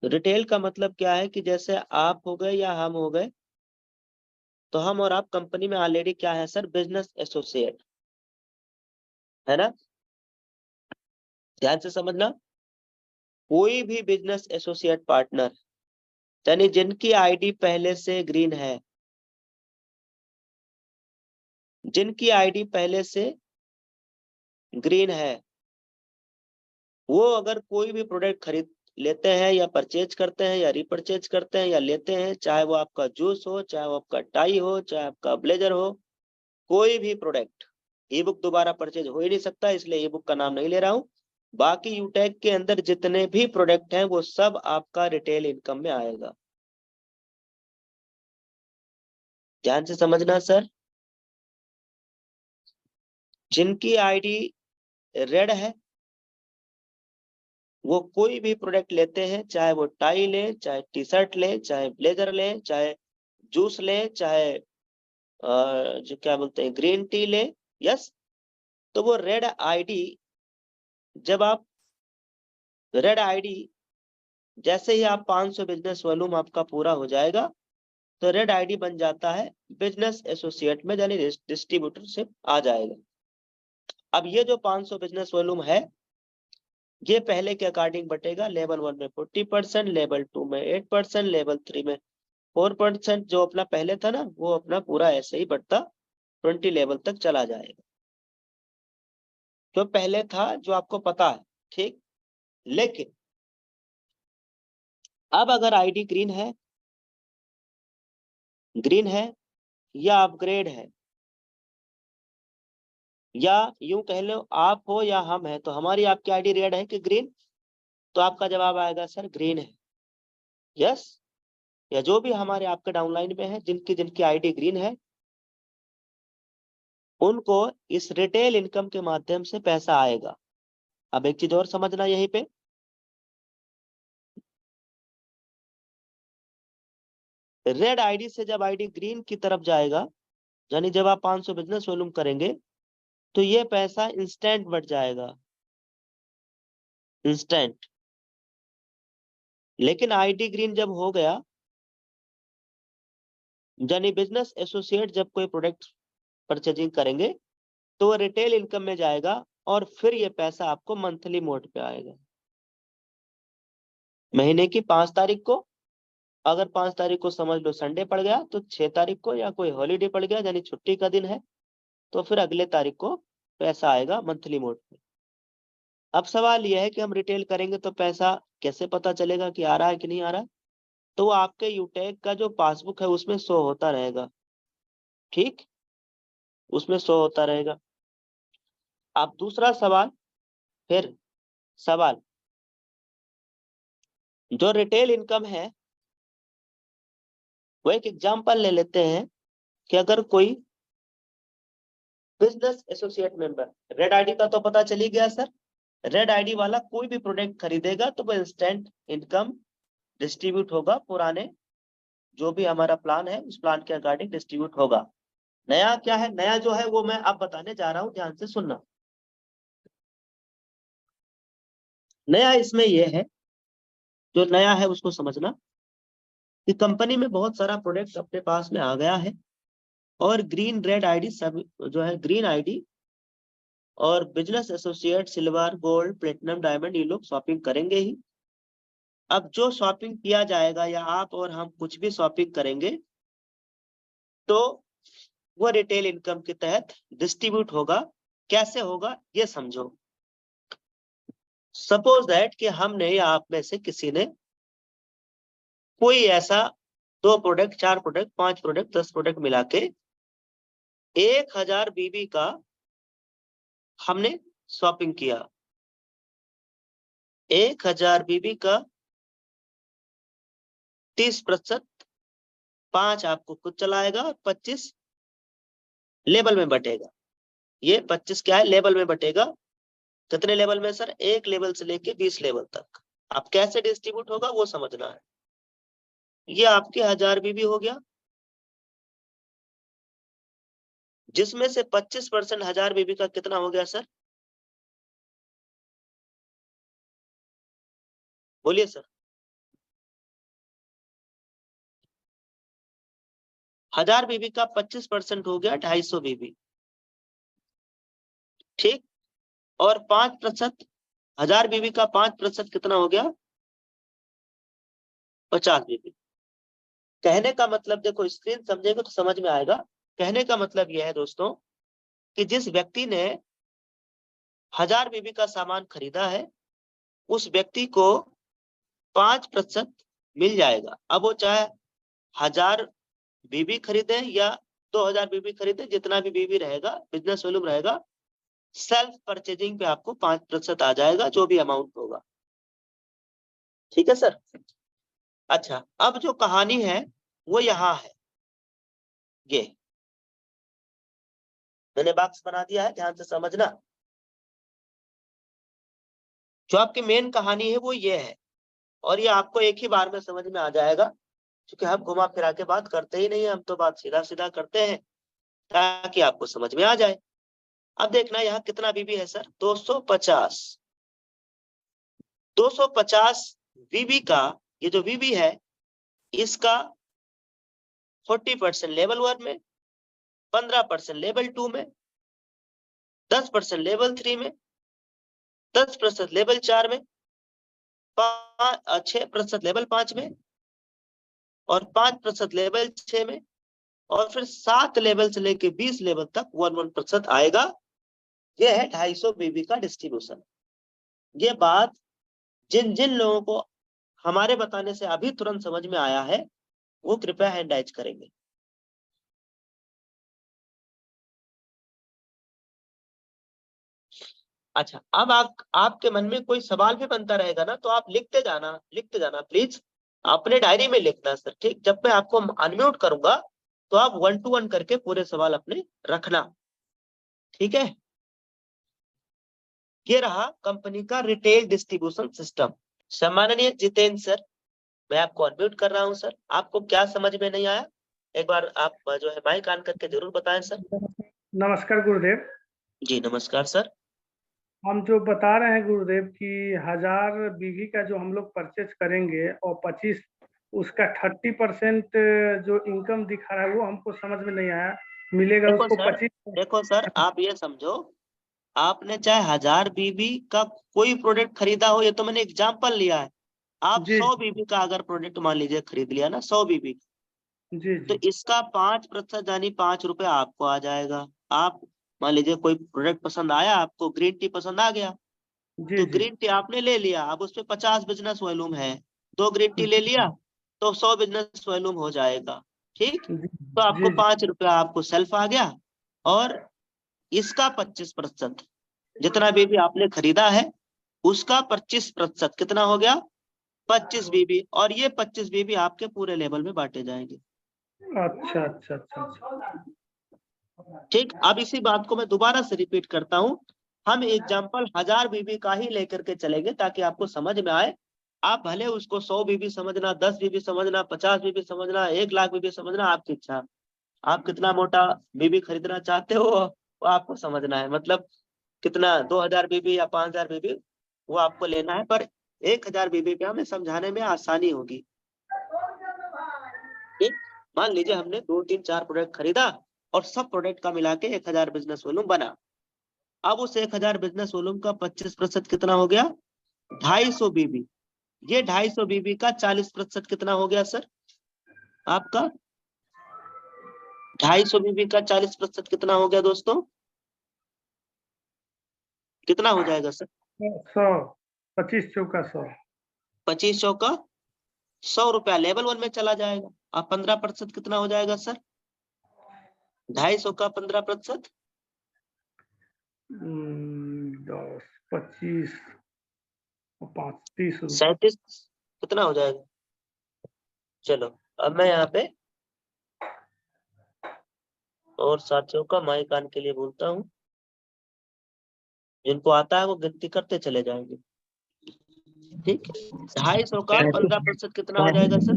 Retail का मतलब क्या है कि जैसे आप हो गए या हम हो गए, तो हम और आप कंपनी में ऑलरेडी क्या है सर, बिजनेस एसोसिएट, है ना। ध्यान से समझना, कोई भी बिजनेस एसोसिएट पार्टनर यानी जिनकी आईडी पहले से ग्रीन है, जिनकी आईडी पहले से ग्रीन है, वो अगर कोई भी प्रोडक्ट खरीद लेते हैं या परचेज करते हैं या रीपरचेज करते हैं या लेते हैं, चाहे वो आपका जूस हो, चाहे वो आपका टाई हो, चाहे आपका ब्लेजर हो, कोई भी प्रोडक्ट, ई बुक दोबारा परचेज हो ही नहीं सकता, इसलिए ई बुक का नाम नहीं ले रहा हूँ। बाकी यूटैग के अंदर जितने भी प्रोडक्ट हैं वो सब आपका रिटेल इनकम में आएगा। ध्यान से समझना सर, जिनकी आईडी रेड है वो कोई भी प्रोडक्ट लेते हैं, चाहे वो टाई ले, चाहे टी शर्ट ले, चाहे ब्लेजर ले, चाहे जूस ले, चाहे जो क्या बोलते हैं ग्रीन टी ले, यस। तो वो रेड आईडी, जब आप रेड आईडी, जैसे ही आप 500 बिजनेस वॉल्यूम आपका पूरा हो जाएगा, तो रेड आईडी बन जाता है बिजनेस एसोसिएट में, यानी डिस्ट्रीब्यूटरशिप आ जाएगा। अब ये जो 500 बिजनेस वॉल्यूम है, ये पहले के अकॉर्डिंग बटेगा, लेवल 1 में 40%, लेवल 2 में 8%, लेवल 3 में 4%। जो अपना पहले था ना, वो अपना पूरा ऐसे ही बढ़ता 20 लेवल तक चला जाएगा, जो पहले था, जो आपको पता है, ठीक। लेकिन अब अगर आईडी ग्रीन है या अपग्रेड है, या यूं कह लो आप हो या हम है, तो हमारी आपकी आईडी रेड है कि ग्रीन, तो आपका जवाब आएगा सर ग्रीन है, यस। या जो भी हमारे आपके डाउनलाइन में है, जिनकी जिनकी आईडी ग्रीन है, उनको इस रिटेल इनकम के माध्यम से पैसा आएगा। अब एक चीज और समझना यहीं पे, रेड आईडी से जब आईडी ग्रीन की तरफ जाएगा, यानी जब आप 500 बिजनेस वॉल्यूम करेंगे, तो ये पैसा इंस्टेंट बढ़ जाएगा, इंस्टेंट। लेकिन आईडी ग्रीन जब हो गया, यानी बिजनेस एसोसिएट जब कोई प्रोडक्ट परचेजिंग करेंगे, तो वो रिटेल इनकम में जाएगा, और फिर ये पैसा आपको मंथली मोड पे आएगा। महीने की 5 तारीख को, अगर 5 तारीख को समझ लो संडे पड़ गया, तो 6 तारीख को या कोई हॉलीडे पड़ गया, यानी छुट्टी का दिन है, तो फिर अगले तारीख को पैसा आएगा मंथली मोड पे। अब सवाल यह है कि हम रिटेल करेंगे तो पैसा कैसे पता चलेगा कि आ रहा है कि नहीं आ रहा है। तो वो आपके यूटेक का जो पासबुक है उसमें शो होता रहेगा, ठीक, उसमें शो होता रहेगा। अब दूसरा सवाल, फिर सवाल, जो रिटेल इनकम है, वो एक एग्जांपल ले लेते हैं कि अगर कोई business associate member, red ID का तो पता चली गया सर, रेड आईडी वाला कोई भी प्रोडक्ट खरीदेगा तो वो इंस्टेंट इनकम डिस्ट्रीब्यूट होगा, पुराने जो भी हमारा प्लान है उस प्लान के अकॉर्डिंग डिस्ट्रीब्यूट होगा। नया क्या है, नया जो है वो मैं अब बताने जा रहा हूँ, ध्यान से सुनना। नया इसमें यह है, जो नया है उसको समझना, कि कंपनी में बहुत सारा प्रोडक्ट अपने पास में आ गया है, और ग्रीन रेड आईडी सब जो है, ग्रीन आईडी और business associate silver gold platinum diamond, ये लोग शॉपिंग करेंगे ही। अब जो शॉपिंग किया जाएगा, या आप और हम कुछ भी शॉपिंग करेंगे, तो वो रिटेल इनकम के तहत डिस्ट्रीब्यूट होगा। कैसे होगा ये समझो। सपोज दैट कि हमने या आप में से किसी ने कोई ऐसा 2 प्रोडक्ट, 4 प्रोडक्ट, 5 प्रोडक्ट, 10 प्रोडक्ट मिला के 1000 बीबी का हमने शॉपिंग किया। 1000 बीबी का 30%, 5 आपको खुद चलाएगा और 25 लेवल में बटेगा। ये 25 क्या है, लेवल में बटेगा। कितने लेवल में सर, 1 लेवल से लेके 20 लेवल तक। अब कैसे डिस्ट्रीब्यूट होगा वो समझना है। ये आपके 1000 बीबी हो गया, जिसमें से 25% 1000 बीबी का कितना हो गया सर, बोलिए सर। 1000 बीबी का 25% हो गया 250 बीबी, ठीक। और 5%, 1000 बीबी का 5% कितना हो गया? 50 बीबी। कहने का मतलब, देखो स्क्रीन समझेंगे तो समझ में आएगा। कहने का मतलब यह है दोस्तों कि जिस व्यक्ति ने 1000 बीबी का सामान खरीदा है, उस व्यक्ति को 5% मिल जाएगा। अब वो चाहे 1000 बीबी खरीदे या 2000 बीबी खरीदे, जितना भी बीबी रहेगा, बिजनेस वॉल्यूम रहेगा, सेल्फ परचेजिंग पे आपको 5% आ जाएगा, जो भी अमाउंट होगा। ठीक है सर। अच्छा, अब जो कहानी है वो यहाँ है, ये मैंने बॉक्स बना दिया है, ध्यान से समझना। जो आपकी मेन कहानी है वो ये है, और ये आपको एक ही बार में समझ में आ जाएगा, क्योंकि हम घुमा फिरा के बात करते ही नहीं है, हम तो बात सीधा सीधा करते हैं ताकि आपको समझ में आ जाए। अब देखना यहाँ कितना बीबी है सर? 250। 250 बीबी का, ये जो बीबी है इसका 40% लेवल 1 में, 15% लेवल 2 में, 10% लेवल 3 में, 10% लेवल 4 में, 6% लेवल 5 में, और 5% लेवल 6 में, और फिर 7 लेवल से लेके 20 लेवल तक 1% आएगा। ये है 250 बीबी का डिस्ट्रीब्यूशन। ये बात जिन जिन लोगों को हमारे बताने से अभी तुरंत समझ में आया है, वो कृपया हैंड राइज करेंगे। अच्छा, अब आपके मन में कोई सवाल भी बनता रहेगा ना, तो आप लिखते जाना प्लीज। अपने डायरी में लिखना सर, ठीक। जब मैं आपको अनम्यूट करूंगा तो आप 1 to 1 करके पूरे सवाल अपने रखना, ठीक है। ये रहा कंपनी का रिटेल डिस्ट्रीब्यूशन सिस्टम। सम्माननीय जितेंद्र सर, मैं आपको अनम्यूट कर रहा हूं सर। आपको क्या समझ में नहीं आया, एक बार आप जो है माइक ऑन करके जरूर बताएं सर। नमस्कार गुरुदेव जी नमस्कार सर। हम जो बता रहे हैं गुरुदेव कि 1000 बीघी का जो हम लोग परचेज करेंगे और 25 उसका 30% जो इनकम दिखा रहा है वो हमको समझ में नहीं आया। मिलेगा देखो उसको सर 25। देखो सर, आप ये समझो, आपने चाहे 1000 बीबी का कोई प्रोडक्ट खरीदा हो, ये तो मैंने एग्जांपल लिया है। आप जी 100 बीबी का अगर प्रोडक्ट मान लीजिए खरीद लिया ना, 100 बीबी, जी तो जी इसका 5% यानी 5 रुपए आपको आ जाएगा। आप मान लीजिए कोई प्रोडक्ट पसंद आया आपको, ग्रीन टी पसंद आ गया, जी तो जी ग्रीन टी आपने ले लिया। अब उसपे 50 बिजनेस वॉल्यूम है, 2 ग्रीन टी ले लिया तो 100 बिजनेस वॉल्यूम हो जाएगा, ठीक। जी तो आपको जी जी 5 रुपया आपको सेल्फ आ गया, और इसका 25%, जितना बीबी आपने खरीदा है उसका 25% कितना हो गया? 25 बीबी, और ये 25 बीबी आपके पूरे लेवल में बांटे जाएंगे, अच्छा अच्छा अच्छा अच्छा ठीक। अब इसी बात को मैं दोबारा से रिपीट करता हूँ। हम एग्जाम्पल 1000 बीबी का ही लेकर के चलेंगे ताकि आपको समझ में आए। आप भले उसको 100 बीबी समझना, 10 बीबी समझना, 50 बीबी समझना, 1 लाख बीबी समझना, आपकी इच्छा। आप कितना मोटा बीबी खरीदना चाहते हो वो आपको समझना है, मतलब कितना 2000 बीबी या 5000 बीबी, वो आपको लेना है। पर 1000 बीबी पे हमें समझाने में आसानी होगी, ठीक। मान लीजिए हमने 2 3 4 प्रोडक्ट खरीदा और सब प्रोडक्ट का मिला के 1000 बिजनेस वॉल्यूम बना। अब उस 1000 बिजनेस वॉल्यूम का 25% कितना हो गया? 250 बीबी। ये 250 बीबी का 40% कितना हो गया सर आपका? 250 बीबी का 40% कितना हो गया दोस्तों? कितना हो जाएगा सर? 100 25 चौका 100 25 चौका 100 रुपया लेवल 1 में चला जाएगा। अब 15% कितना हो जाएगा सर? 250 का 15%, 10 25 और 5 30 रुपये 37 कितना हो जाएगा? चलो अब मैं यहाँ पे और साथियों का माइक ऑन के लिए बोलता हूँ, जिनको आता है वो गिनती करते चले जाएंगे, ठीक है। 250 का 15% कितना हो जाएगा सर?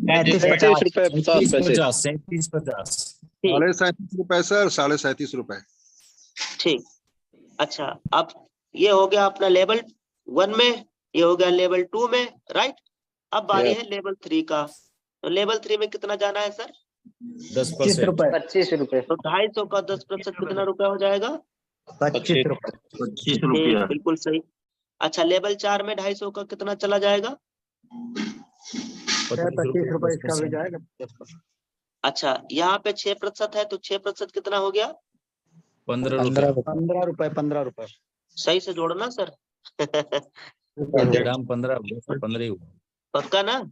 35 रुपए 50 पैसे। 37 ठीक 37.5 रुपए सर, 37.5 रुपए। ठीक। अच्छा, अब ये हो गया अपना लेवल 1 में, ये हो गया लेवल 2 में, राइट। अब बारी यस है लेवल 3 का। तो लेवल 3 में कितना जाना है सर? 25 रुपए। 25 रुपए। तो 250 का 10% कितना रुपया हो जाएगा? 25 रुपए। 25 ठीक, बिल्कुल सही। अच्छा, लेवल 4 में 250 का कितना चला जाएगा? 25 रुपए इसका भी जाएगा। अच्छा, यहाँ पे 6% है तो 6% कितना हो गया? 15 रुपए। 15 रुपए। 15 रुपए। सही से जोड़ना सर। 15 ही हुआ। पक्का ना?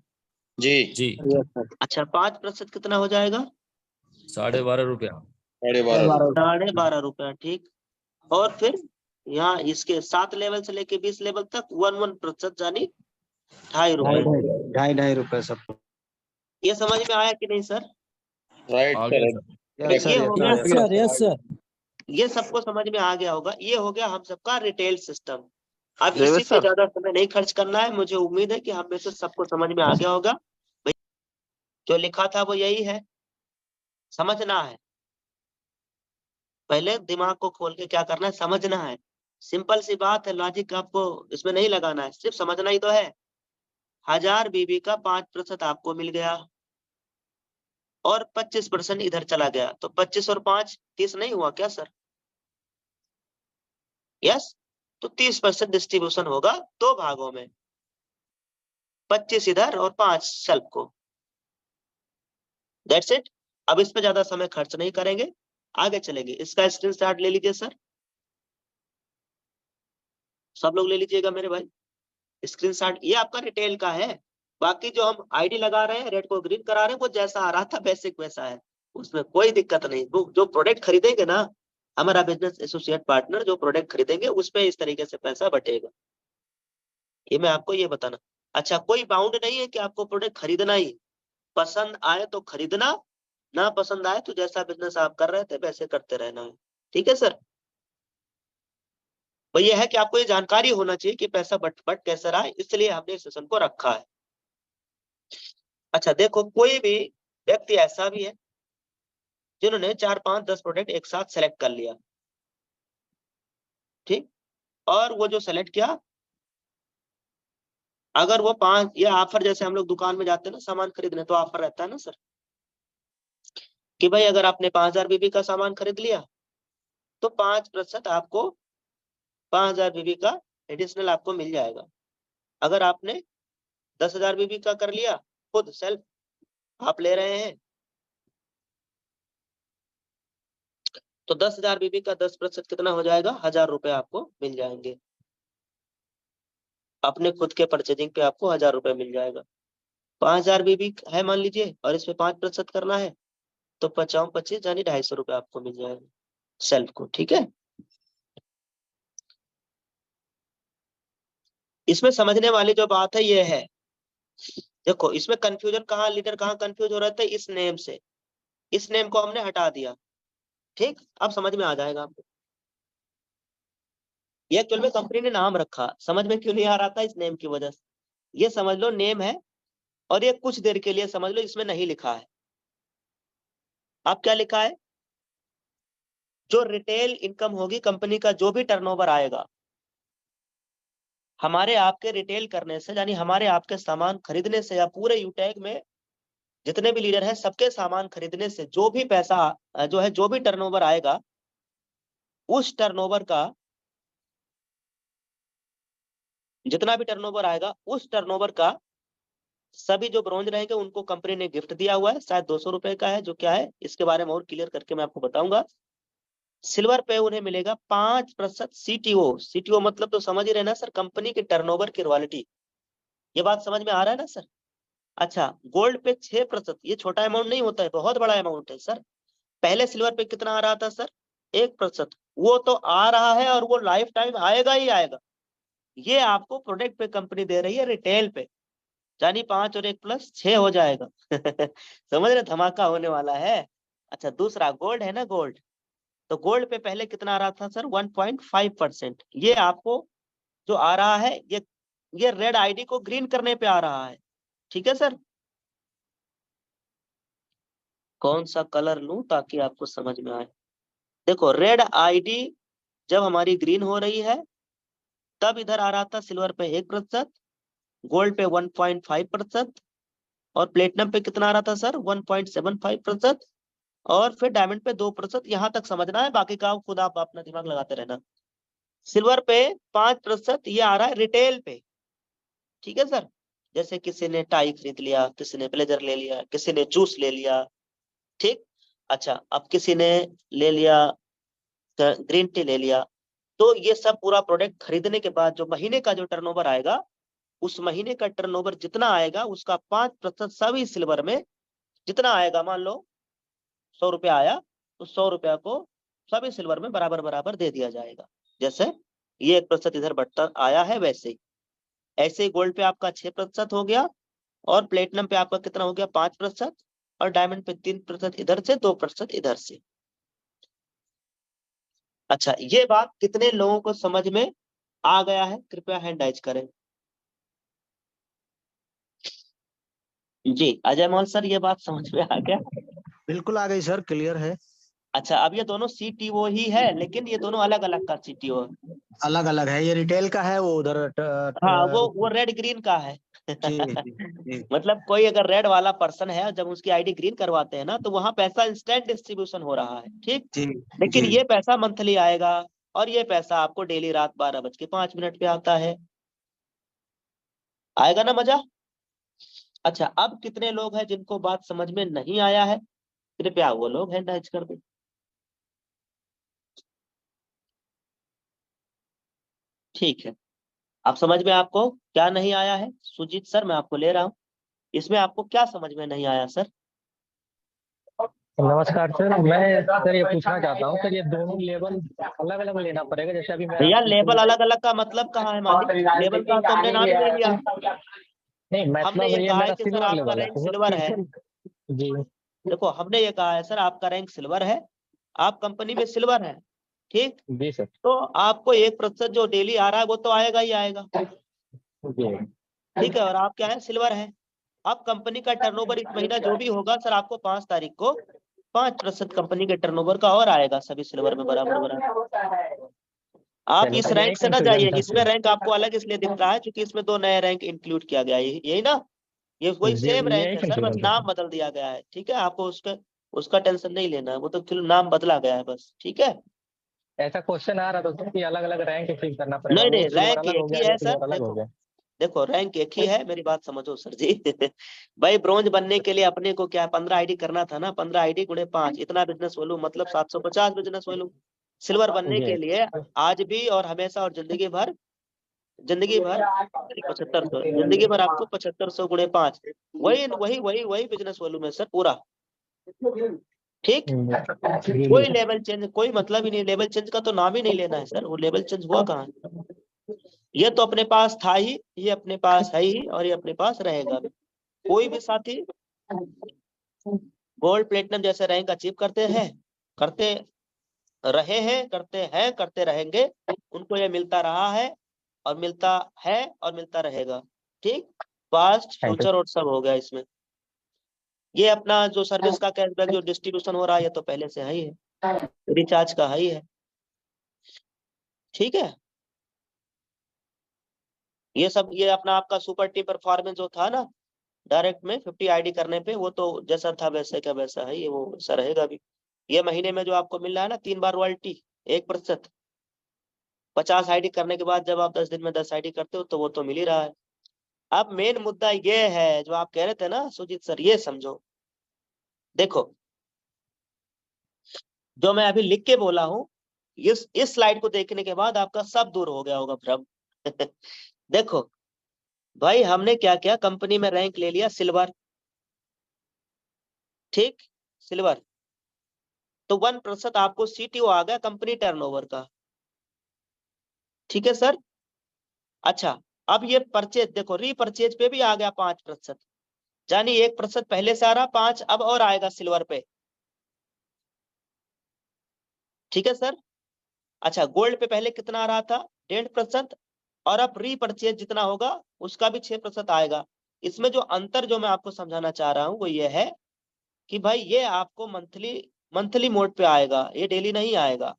जी जी। अच्छा, 5% कितना हो जाएगा? 12.5 रुपया। 12.5 12.5 रुपया, ठीक। और फिर यहाँ इसके 7 लेवल से लेके 20 लेवल तक 1% यानी 2.5 रुपए। 2.5 रुपए सब। ये समझ में आया कि नहीं सर? राइट आ गया सर। तो ये हो गया, यस सर। ये सबको समझ में आ गया होगा। ये हो गया हम सबका रिटेल सिस्टम। अब इसी पे ज्यादा समय नहीं खर्च करना है। मुझे उम्मीद है कि हम में से सबको समझ में आ गया होगा। भाई जो लिखा था वो यही है, समझना है। पहले दिमाग को खोल के क्या करना है, समझना है। सिंपल सी बात है, लॉजिक आपको इसमें नहीं लगाना है, सिर्फ समझना ही तो है। 1000 बीबी का 5% आपको मिल गया और 25% इधर चला गया, तो 25 और 5 30 नहीं हुआ क्या सर? यस। तो 30% डिस्ट्रीब्यूशन होगा 2 भागों में, 25 इधर और 5 सेल्फ को। That's it. अब इस पे ज्यादा समय खर्च नहीं करेंगे, आगे चलेंगे। इसका स्क्रीनशॉट ले लीजिए सर, सब लोग ले लीजिएगा मेरे भाई स्क्रीनशॉट। ये आपका रिटेल का है। बाकी जो हम आईडी लगा रहे हैं, रेड को ग्रीन करा रहे हैं, वो जैसा आ रहा था बेसिक वैसा है, उसमें कोई दिक्कत नहीं। वो जो प्रोडक्ट खरीदेंगे ना, हमारा बिजनेस एसोसिएट पार्टनर जो प्रोडक्ट खरीदेंगे उस पे इस तरीके से पैसा बटेगा। ये मैं आपको ये बताना। अच्छा, कोई बाउंड नहीं है कि आपको प्रोडक्ट खरीदना ही, पसंद आए तो खरीदना, ना पसंद आए तो जैसा बिजनेस आप कर रहे थे वैसे करते रहना है। ठीक है सर? तो ये है कि आपको ये जानकारी होना चाहिए कि पैसा बट कैसे रहा है, इसलिए हमने इस सेशन को रखा है। अच्छा देखो, कोई भी व्यक्ति ऐसा भी है जिन्होंने 4, 5, 10 प्रोडक्ट एक साथ सेलेक्ट कर लिया, ठीक। और वो जो सेलेक्ट किया, अगर वो 5, ये ऑफर जैसे हम लोग दुकान में जाते हैं ना सामान खरीदने, तो ऑफर रहता है ना सर कि भाई अगर आपने 5000 बीबी का सामान खरीद लिया तो 5% आपको 5000 बीबी का एडिशनल आपको मिल जाएगा। अगर आपने 10,000 बीबी का कर लिया, खुद सेल्फ आप ले रहे हैं, तो 10,000 बीबी का 10% कितना हो जाएगा? 1000 रुपए आपको मिल जाएंगे। अपने खुद के परचेजिंग पे आपको 1000 रुपए मिल जाएगा। 5000 बीबी है मान लीजिए, और इसमें 5% करना है, तो 55 25 यानी 250 रुपए आपको मिल जाएगा सेल्फ को। ठीक है, इसमें समझने वाली जो बात है ये है, देखो इसमें कंफ्यूजन कहाँ, लीडर कहाँ कंफ्यूज हो रहे थे? इस नेम से। इस नेम को हमने हटा दिया, ठीक। अब समझ में आ जाएगा आपको। ये एक्चुअल में कंपनी ने नाम रखा, समझ में क्यों नहीं आ रहा था? इस नेम की वजह से। ये समझ लो नेम है, और ये कुछ देर के लिए समझ लो इसमें नहीं लिखा है। अब क्या लिखा है? जो रिटेल इनकम होगी कंपनी का, जो भी टर्नओवर आएगा हमारे आपके रिटेल करने से, यानी हमारे आपके सामान खरीदने से, या पूरे यूटैग में जितने भी लीडर हैं सबके सामान खरीदने से जो भी पैसा जो है, जो भी टर्नओवर आएगा, उस टर्नओवर का, जितना भी टर्नओवर आएगा उस टर्नओवर का सभी जो ब्रॉन्ज रहेंगे उनको कंपनी ने गिफ्ट दिया हुआ है। शायद 200 रुपए का है, जो क्या है इसके बारे में और क्लियर करके मैं आपको बताऊंगा। सिल्वर पे उन्हें मिलेगा 5% सीटीओ। सीटीओ मतलब तो समझ ही रहे ना सर, कंपनी के टर्नओवर की रॉयल्टी। ये बात समझ में आ रहा है ना सर? अच्छा, गोल्ड पे 6%, ये छोटा अमाउंट नहीं होता है, बहुत बड़ा अमाउंट है सर। पहले सिल्वर पे कितना आ रहा था सर? 1%। वो तो आ रहा है और वो लाइफ टाइम आएगा ही आएगा। ये आपको प्रोडक्ट पे कंपनी दे रही है रिटेल पे, यानी 5 और 1 प्लस 6 हो जाएगा। समझ रहे, धमाका होने वाला है। अच्छा, दूसरा गोल्ड है ना, गोल्ड। तो गोल्ड पे पहले कितना आ रहा था सर? 1.5%। ये आपको जो आ रहा है, ये रेड आईडी को ग्रीन करने पे आ रहा है। ठीक है सर? कौन सा कलर लूं ताकि आपको समझ में आए? देखो, रेड आईडी जब हमारी ग्रीन हो रही है, तब इधर आ रहा था सिल्वर पे 1%, गोल्ड पे 1.5%, और प्लेटिनम पे कितना आ रहा था सर 1.75%, और फिर डायमंड पे 2%। यहाँ तक समझना है, बाकी का खुद आप अपना दिमाग लगाते रहना। सिल्वर पे 5% ये आ रहा है रिटेल पे, ठीक है सर। जैसे किसी ने टाई खरीद लिया, किसी ने ब्लेजर ले लिया, किसी ने जूस ले लिया, ठीक। अच्छा, अब किसी ने ले लिया ग्रीन टी ले लिया, तो ये सब पूरा प्रोडक्ट खरीदने के बाद जो महीने का जो टर्नओवर आएगा, उस महीने का टर्नओवर जितना आएगा उसका 5% सभी सिल्वर में जितना आएगा, मान लो 100 रुपया आया, तो 100 रुपया को सभी सिल्वर में बराबर बराबर दे दिया जाएगा। जैसे ये 1% इधर बढ़ता आया है, वैसे ही ऐसे ही गोल्ड पे आपका 6% हो गया, और प्लेटिनम पे आपका कितना हो गया 5%, और डायमंड पे 3% इधर से, 2% इधर से। अच्छा, ये बात कितने लोगों को समझ में आ गया है? कृपया हैंड राइज करें। जी अजय मौल सर, ये बात समझ में आ गया? बिल्कुल आ गई सर, क्लियर है। अच्छा, अब ये दोनों सीटीओ ही है, लेकिन ये दोनों अलग अलग का सीटीओ है। अलग अलग है, ये रिटेल का है, वो उधर हाँ, वो रेड ग्रीन का है। जी जी जी मतलब कोई अगर रेड वाला पर्सन है, जब उसकी आईडी ग्रीन करवाते हैं ना, तो वहां पैसा इंस्टेंट डिस्ट्रीब्यूशन हो रहा है, ठीक। जी लेकिन जी। ये पैसा मंथली आएगा, और ये पैसा आपको डेली रात 12:05 पे आता है। आएगा ना मजा? अच्छा, अब कितने लोग हैं जिनको बात समझ में नहीं आया है? कृपया वो लोग हैंड राइज कर दें। ठीक है, अब समझ में आपको क्या नहीं आया है? सुजीत सर, मैं आपको ले रहा हूँ, इसमें आपको क्या समझ में नहीं आया सर? नमस्कार सर, मैं सर ये पूछना चाहता हूँ सर, ये दोनों लेवल अलग अलग लेना पड़ेगा? जैसे अभी मेरा भैया, लेबल अलग अलग का मतलब कहाँ है मालिक? लेबल का तो हमने नाम ही नहीं लिया। नहीं, हमने मतलब ये ये कहा है मेरा कि सर सिल्वर आपका लेवल है रैंक तो वो सिल्वर है। जी देखो, हमने ये कहा है सर आपका रैंक सिल्वर है, आप कंपनी में सिल्वर है, ठीक। जी सर तो आपको 1% जो डेली आ रहा है वो तो आएगा ही आएगा, जी ठीक है। और आप क्या है, सिल्वर है। अब कंपनी का टर्नओवर इस महीना जो भी होगा सर, आपको 5 तारीख को 5% कंपनी के टर्नओवर का और आएगा सभी सिल्वर में बराबर बराबर। आप चलिए इस सर, यही रैंक से ना जाइए, कंफ्यूजन था इसमें रैंक आपको अलग इसलिए दिख रहा है क्योंकि इसमें 2 नए रैंक इंक्लूड किया गया है, यही ना। ये वही जी, सेम रैंक यही है सर, बस कंफ्यूजन था नाम सर। बदल दिया गया है, ठीक है। आपको उसका उसका टेंशन नहीं लेना है, वो तो फिर नाम बदला गया है बस, ठीक है। ऐसा क्वेश्चन आ रहा था सर कि अलग अलग रैंक फिल करना पड़ेगा, नहीं वो नहीं, सिल्वर रैंक अलग हो एक ही गया, ये है सर। सिल्वर अलग हो देखो गया। देखो, रैंक एक ही है, मेरी बात समझो सर जी। भाई, ब्रॉन्ज बनने के लिए अपने को क्या 15 आईडी करना था ना, 15 आईडी गुणे 5, इतना बिजनेस वॉल्यूम मतलब 750 बिजनेस वॉल्यूम। सिल्वर बनने जी के लिए आज भी और हमेशा और जिंदगी भर 7500, जिंदगी भर आपको 7500 गुणे 5, वही वही वही वही बिजनेस वॉल्यूम है सर पूरा, ठीक। जी कोई जी लेवल चेंज, कोई मतलब ही नहीं, लेवल चेंज का तो नाम ही नहीं लेना है सर, वो लेवल चेंज हुआ कहाँ है? ये तो अपने पास था ही, ये अपने पास है ही, और ये अपने पास रहेगा भी। कोई भी साथी गोल्ड प्लेटिनम जैसे रैंक अचीव करते हैं, करते रहे हैं, करते रहेंगे, उनको ये मिलता रहा है, और मिलता है, और मिलता रहेगा, ठीक। Past thank you. फ्यूचर और सब हो गया इसमें। ये अपना जो सर्विस का कैशबैक जो डिस्ट्रीब्यूशन हो रहा है, ये तो पहले से है ही है, रिचार्ज का है ही है, ठीक है। ये सब, ये अपना आपका सुपर टी परफॉर्मेंस जो था ना, डायरेक्ट में 50 आईडी करने पे, वो तो जैसा था वैसे का वैसा है, ये वो वैसा रहेगा भी। ये महीने में जो आपको मिल रहा है ना 3 बार रॉयल्टी 1%, 50 आईडी करने के बाद जब आप 10 दिन में 10 आईडी करते हो तो वो तो मिल ही रहा है। अब मेन मुद्दा ये है जो आप कह रहे थे ना सुजीत सर, ये समझो। देखो, जो मैं अभी लिख के बोला हूँ, इस स्लाइड को देखने के बाद आपका सब दूर हो गया होगा भ्रम। देखो भाई, हमने क्या किया, कंपनी में रैंक ले लिया सिल्वर, ठीक, सिल्वर। तो 1% आपको सीटीओ आ गया कंपनी टर्नओवर का, ठीक है सर। अच्छा, अब ये परचेज देखो, रीपरचेज पे भी आ गया 5%, यानी 1% पहले से आ रहा, 5 अब और आएगा सिल्वर पे, ठीक है सर। अच्छा, गोल्ड पे पहले कितना आ रहा था 1.5%, और अब रीपरचेज जितना होगा उसका भी 6% आएगा। इसमें जो अंतर जो मैं आपको समझाना चाह रहा हूं वो ये है कि भाई ये आपको मंथली मंथली मोड पे आएगा, ये डेली नहीं आएगा।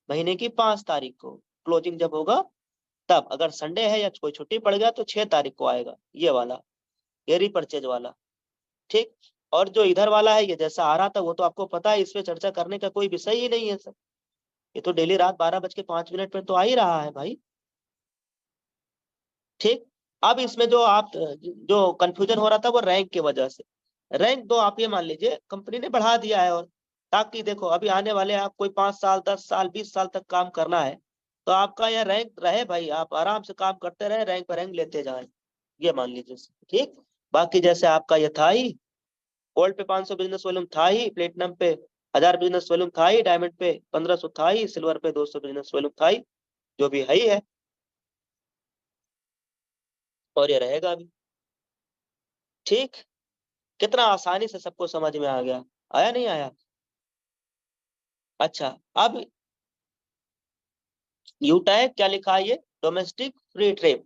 महीने की 5 तारीख को क्लोजिंग जब होगा तब, अगर संडे है या कोई छुट्टी पड़ गया तो 6 तारीख को आएगा ये वाला, ये रीपरचेज वाला, ठीक। और जो इधर वाला है ये जैसा आ रहा था वो तो आपको पता है, इस पे चर्चा करने का कोई विषय ही नहीं है सर। ये तो डेली रात 12:05 पे तो आ ही रहा है भाई। ठीक। अब इसमें जो आप जो कंफ्यूजन हो रहा था वो रैंक की वजह से। रैंक दो आप ये मान लीजिए कंपनी ने बढ़ा दिया है, और ताकि देखो अभी आने वाले आप कोई 5 साल 10 साल 20 साल तक काम करना है तो आपका यहाँ रैंक रहे भाई, आप आराम से काम करते रहे, रैंक पर रैंक लेते जाए, ये मान लीजिए। ठीक। बाकी जैसे आपका ये था ही, गोल्ड पे 500 बिजनेस वॉल्यूम था ही, प्लेटिनम पे 1000 बिजनेस वॉल्यूम था ही, डायमंड पे 1500 था ही, सिल्वर पे 200 बिजनेस वॉल्यूम था ही, जो भी है ही है, और ये रहेगा अभी। ठीक। कितना आसानी से सबको समझ में आ गया, आया नहीं आया? अच्छा, अब यूटैग क्या लिखा है, ये डोमेस्टिक फ्री ट्रेड।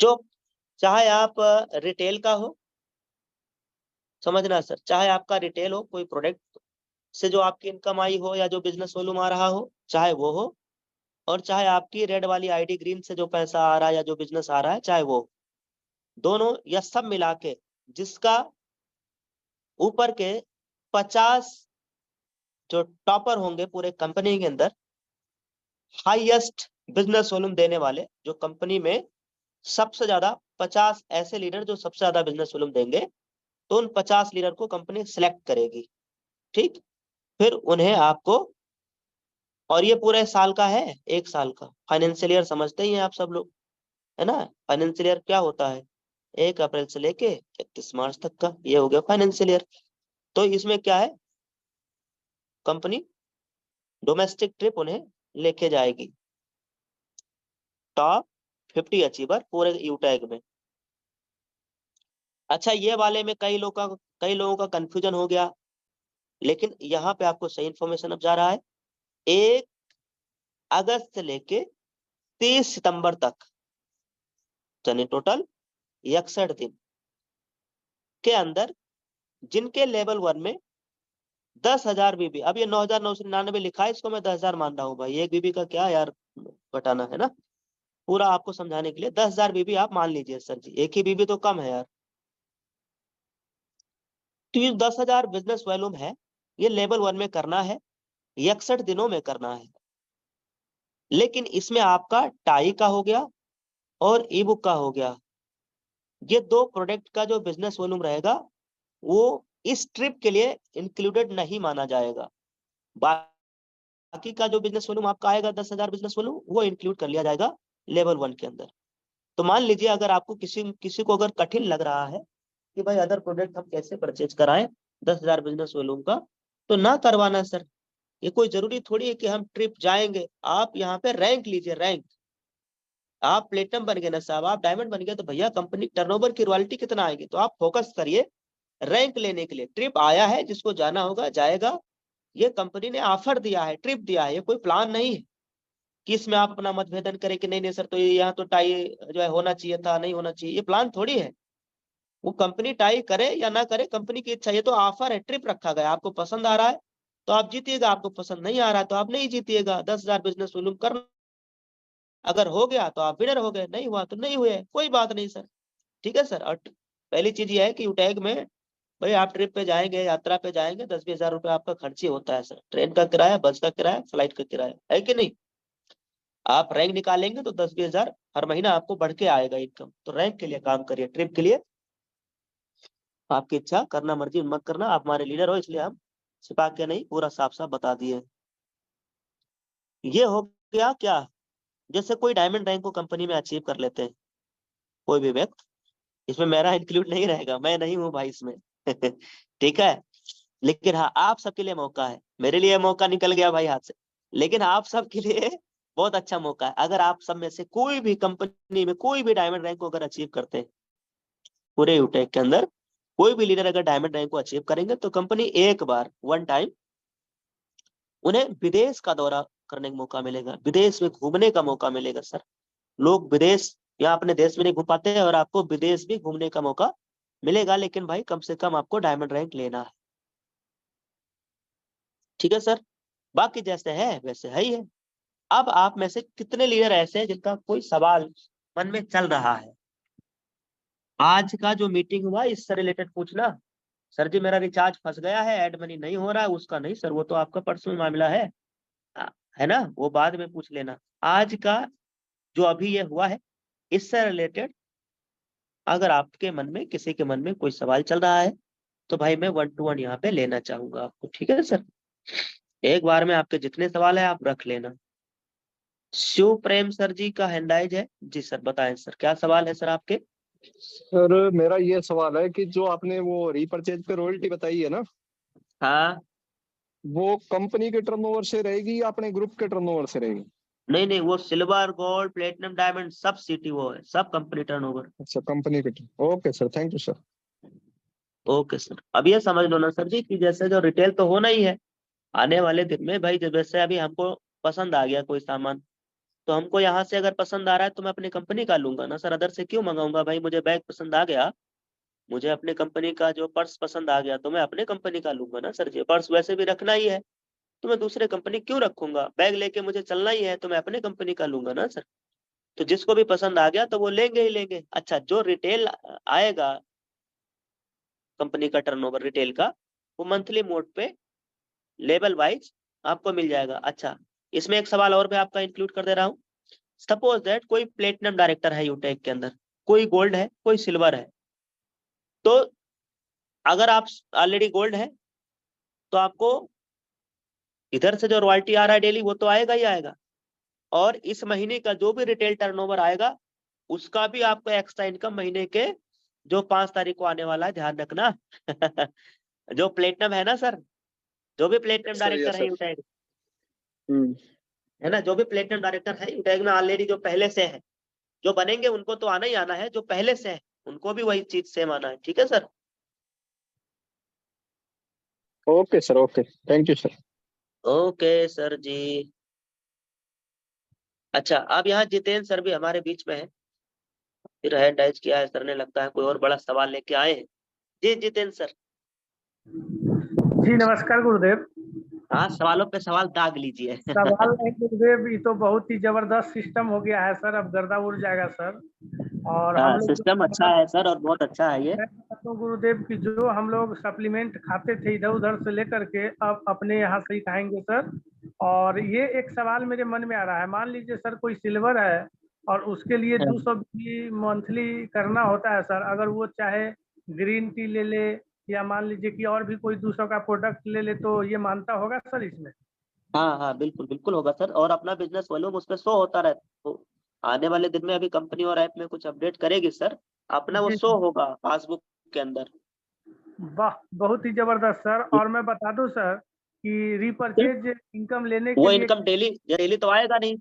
जो चाहे आप रिटेल का हो, समझना सर, चाहे आपका रिटेल हो, कोई प्रोडक्ट से जो आपकी इनकम आई हो या जो बिजनेस वॉल्यूम आ रहा हो, चाहे वो हो, और चाहे आपकी रेड वाली आईडी ग्रीन से जो पैसा आ रहा है या जो बिजनेस आ रहा है, चाहे वो, दोनों या सब मिला के जिसका ऊपर के 50 जो टॉपर होंगे पूरे कंपनी के अंदर, हाईएस्ट बिजनेस वॉल्यूम देने वाले, जो कंपनी में सबसे ज्यादा 50 ऐसे लीडर जो सबसे ज्यादा बिजनेस वॉल्यूम देंगे, तो उन 50 लीडर को कंपनी सिलेक्ट करेगी। ठीक। फिर उन्हें आपको, और ये पूरे साल का है, 1 साल का फाइनेंशियल ईयर समझते ही हैं आप सब लोग, है ना। फाइनेंशियल ईयर क्या होता है, 1 अप्रैल से लेके 31 मार्च तक का, ये हो गया फाइनेंशियल ईयर। तो इसमें क्या है, कंपनी डोमेस्टिक ट्रिप उन्हें लेके जाएगी, टॉप 50 अचीवर पूरे यूटैग में। अच्छा, ये वाले में कई लोगों का कंफ्यूजन हो गया, लेकिन यहाँ पे आपको सही इन्फॉर्मेशन अब जा रहा है। 1 अगस्त से लेके 30 सितंबर तक, यानी टोटल 61 दिन के अंदर, जिनके लेवल 1 में 10,000 बीबी, अब ये 9,999 लिखा है, इसको मैं 10,000 मान रहा हूँ भाई, एक बीबी का क्या यार घटाना है ना, पूरा आपको समझाने के लिए 10,000 बीबी आप मान लीजिए सर जी, एक ही बीबी तो कम है यार। तो ये 10,000 बिजनेस वॉल्यूम है, ये लेवल 1 में करना है, 61 दिनों में करना है। लेकिन इसमें आपका टाई का हो गया और ई बुक का हो गया, ये 2 प्रोडक्ट का जो बिजनेस वॉल्यूम रहेगा वो इस ट्रिप के लिए इंक्लूडेड नहीं माना जाएगा। बाकी का जो बिजनेस वॉल्यूम आपका आएगा 10,000 बिजनेस वॉल्यूम, वो इंक्लूड कर लिया जाएगा लेवल 1 के अंदर। तो मान लीजिए अगर आपको किसी को अगर कठिन लग रहा है कि भाई अदर प्रोडक्ट हम कैसे परचेज कराएं 10,000 बिजनेस वॉल्यूम का, तो ना करवाना सर। ये कोई जरूरी थोड़ी है कि हम ट्रिप जाएंगे, आप यहाँ पे रैंक लीजिए, रैंक। आप प्लेटिनम बन गए ना साहब, आप डायमंड बन गए, तो भैया कंपनी टर्नओवर की रॉयल्टी कितना आएगी, तो आप फोकस करिए रैंक लेने के लिए। ट्रिप आया है, जिसको जाना होगा जाएगा, ये कंपनी ने ऑफर दिया है, ट्रिप दिया है, ये कोई प्लान नहीं है कि इसमें आप अपना मतभेदन करें कि नहीं नहीं सर, तो ये यहाँ तो टाई जो है होना चाहिए था, नहीं होना चाहिए, ये प्लान थोड़ी है। वो कंपनी टाई करे या ना करे, कंपनी की इच्छा, ये तो ऑफर है, ट्रिप रखा गया, आपको पसंद आ रहा है तो आप जीतिएगा, आपको पसंद नहीं आ रहा है तो आप नहीं जीतिएगा। 10,000 बिजनेस वॉल्यूम कर, अगर हो गया तो आप विनर हो गए, नहीं हुआ तो नहीं हुए, कोई बात नहीं सर। ठीक है सर। और पहली चीज ये है कि यूटैग में भाई आप ट्रिप पे जाएंगे, यात्रा पे जाएंगे, 10-20 हजार रुपए आपका खर्च ही होता है सर, ट्रेन का किराया, बस का किराया, फ्लाइट का किराया, है कि नहीं। आप रैंक निकालेंगे तो 10-20 हजार हर महीना आपको बढ़ के आएगा इनकम। तो रैंक के लिए काम करिए, ट्रिप के लिए आपकी इच्छा, करना मर्जी मत करना, आप हमारे लीडर हो इसलिए हम छिपा के नहीं, पूरा साफ साफ बता दिए। ये हो गया क्या, जैसे कोई डायमंड रैंक को कंपनी में अचीव कर लेते हैं कोई भी व्यक्ति, इसमें मेरा इंक्लूड नहीं रहेगा, मैं नहीं हूँ भाई इसमें ठीक है। लेकिन हाँ, आप सबके लिए मौका है, मेरे लिए मौका निकल गया भाई हाथ से, लेकिन आप सबके लिए बहुत अच्छा मौका है। अगर आप सब में से कोई भी कंपनी में कोई भी डायमंड रैंक को अगर अचीव करते हैं, पूरे यूटेक के अंदर कोई भी लीडर अगर डायमंड रैंक को अचीव करेंगे, तो कंपनी एक बार 1 टाइम उन्हें विदेश का दौरा करने का मौका मिलेगा, विदेश में घूमने का मौका मिलेगा सर। लोग विदेश या अपने देश में नहीं घूम पाते हैं, और आपको विदेश भी घूमने का मौका मिलेगा, लेकिन भाई कम से कम आपको डायमंड रैंक लेना है। ठीक है सर। बाकी जैसे है वैसे है ही है। अब आप में से कितने लीडर ऐसे हैं जिनका कोई सवाल मन में चल रहा है, आज का जो मीटिंग हुआ इससे रिलेटेड पूछना। सर जी मेरा रिचार्ज फंस गया है, ऐड मनी नहीं हो रहा है, उसका नहीं सर, वो तो आपका पर्सनल मामला है है ना, वो बाद में पूछ लेना। आज का जो अभी ये हुआ है इससे रिलेटेड अगर आपके मन में, किसी के मन में कोई सवाल चल रहा है तो भाई मैं 1 to 1 यहाँ पे लेना चाहूंगा आपको, ठीक है सर। एक बार में आपके जितने सवाल है आप रख लेना। शिव प्रेम सर जी का हैंडाइज है। जी सर बताएं सर, क्या सवाल है सर आपके। सर मेरा ये सवाल है कि जो आपने वो रीपरचेज पे रॉयल्टी बताई है ना, हाँ वो कंपनी के टर्नओवर से रहेगी या अपने ग्रुप के टर्नओवर से रहेगी? नहीं नहीं, वो सिल्वर गोल्ड प्लेटिनम डायमंड सब सिटी वो है, सब कंपनी टर्नओवर। अच्छा, कंपनी के। Okay sir, thank you sir. Okay sir, अब ये समझ लो ना सर जी कि जैसे जो रिटेल तो होना ही है आने वाले दिन में भाई, जैसे अभी हमको पसंद आ गया कोई सामान तो हमको यहाँ से अगर पसंद आ रहा है तो मैं अपनी कंपनी का लूंगा ना सर, अदर से क्यों मंगाऊंगा भाई। मुझे बैग पसंद आ गया, मुझे अपनी कंपनी का जो पर्स पसंद आ गया तो मैं अपने कंपनी का लूंगा ना सर जी। पर्स वैसे भी रखना ही है तो मैं दूसरे कंपनी क्यों रखूंगा। बैग लेके मुझे चलना ही है तो मैं अपने कंपनी का लूंगा ना सर। तो जिसको भी पसंद आ गया तो वो लेंगे ही लेंगे। अच्छा, जो रिटेल आएगा कंपनी का टर्नओवर रिटेल का, वो मंथली मोड पे लेवल वाइज आपको मिल जाएगा। अच्छा, इसमें एक सवाल और मैं आपका इंक्लूड कर दे रहा हूँ। सपोज दैट कोई प्लेटिनम डायरेक्टर है यूटेक के अंदर, कोई गोल्ड है, कोई सिल्वर है, तो अगर आप ऑलरेडी गोल्ड है तो आपको इधर से जो रॉयल्टी आ रहा है डेली वो तो आएगा ही आएगा, और इस महीने का जो भी रिटेल टर्नओवर आएगा उसका भी आपको एक्स्ट्रा इनकम महीने के जो 5 तारीख को आने वाला है, ध्यान रखना। जो प्लेटिनम है ना सर, जो भी प्लेटिनम सर डायरेक्टर है सर। यूटेक, है ना, जो भी प्लेटिनम डायरेक्टर है यूटेक में ऑलरेडी जो पहले से है, जो बनेंगे उनको तो आना ही आना है, जो पहले से है उनको भी वही चीज सेम आना है, ठीक है sir. Okay sir, okay, thank you sir. Okay sir ji. अच्छा, अब यहाँ जितेंद्र सर भी हमारे बीच में है, फिर हैंड राइज किया है सर ने, लगता है कोई और बड़ा सवाल लेके आए हैं। जी जितेंद्र सर। जी नमस्कार गुरुदेव। हाँ, सवालों पे सवाल दाग लीजिए। सवाल है गुरुदेव, ये तो बहुत ही जबरदस्त सिस्टम हो गया है सर, अब गर्दा उड़ जाएगा सर। और हम हाँ, लोग सिस्टम अच्छा है सर और बहुत अच्छा है ये। मैं बताता हूँ गुरुदेव की जो हम लोग सप्लीमेंट खाते थे इधर उधर से लेकर के अब अपने यहाँ से ही खाएंगे सर। और ये एक सवाल मेरे मन में आ रहा है, मान लीजिए सर कोई सिल्वर है और उसके लिए 200 भी मंथली करना होता है सर, अगर वो चाहे ग्रीन टी ले ले या मान लीजिए कि और भी कोई 200 का प्रोडक्ट ले ले तो ये मानता होगा सर इसमें? हाँ हाँ बिल्कुल बिल्कुल होगा सर, और अपना बिजनेस वॉल्यूम उस पर शो होता रहता तो आने वाले दिन में अभी कंपनी और ऐप में कुछ अपडेट करेगी सर, अपना वो जी शो होगा पासबुक के अंदर। वाह, बहुत ही जबरदस्त सर। और मैं बता दूं सर कि रीपरचेज इनकम लेने के वो लिए इनकम डेली डेली तो आएगा नहीं,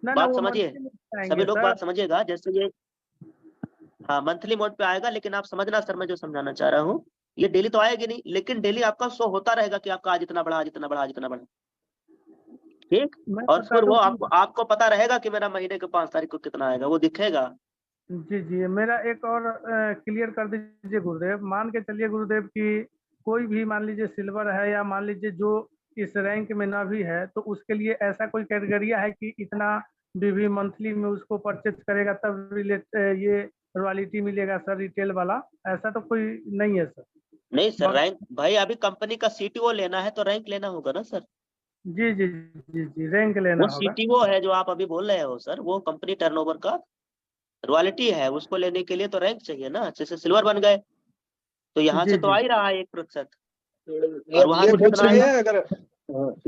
ना ना बात वो समझिए, मंथली में बताएंगे सभी लोग सर। बात समझिएगा। जैसे ये हाँ मंथली मोड पे आएगा, लेकिन आप समझना सर मैं जो समझाना चाह रहा हूँ, ये डेली तो आएगी नहीं, लेकिन डेली आपका शो होता रहेगा कि आपका आज इतना बढ़ा, आज इतना बढ़ा, आज इतना बढ़ा, ठीक। मैं और बता फिर वो दूं आपको कि आपको पता रहेगा कि मेरा महीने के 5 तारीख को कितना आएगा, वो दिखेगा। जी जी, मेरा एक और क्लियर कर दीजिए गुरुदेव। मान के चलिए गुरुदेव कि कोई भी मान लीजिए सिल्वर है या मान लीजिए जो इस रैंक में ना भी है, तो उसके लिए ऐसा कोई कैटेगरिया है कि इतना भी मंथली में उसको परचेज करेगा तब ये रॉयल्टी मिलेगा सर रिटेल वाला? ऐसा तो कोई नहीं है सर। नहीं सर, मगर रैंक भाई अभी कंपनी का सीटीओ लेना है तो रैंक लेना होगा ना सर। जी जी जी जी, रैंक लेना वो होगा। सीटीओ है जो आप अभी बोल रहे हो सर, वो कंपनी टर्नओवर का रॉयल्टी है, उसको लेने के लिए तो रैंक चाहिए ना। जैसे सिल्वर बन गए तो यहाँ से जी तो आ जी ही रहा है 1%, और वहां ये से पूछ कितना रहे आएगा। हैं अगर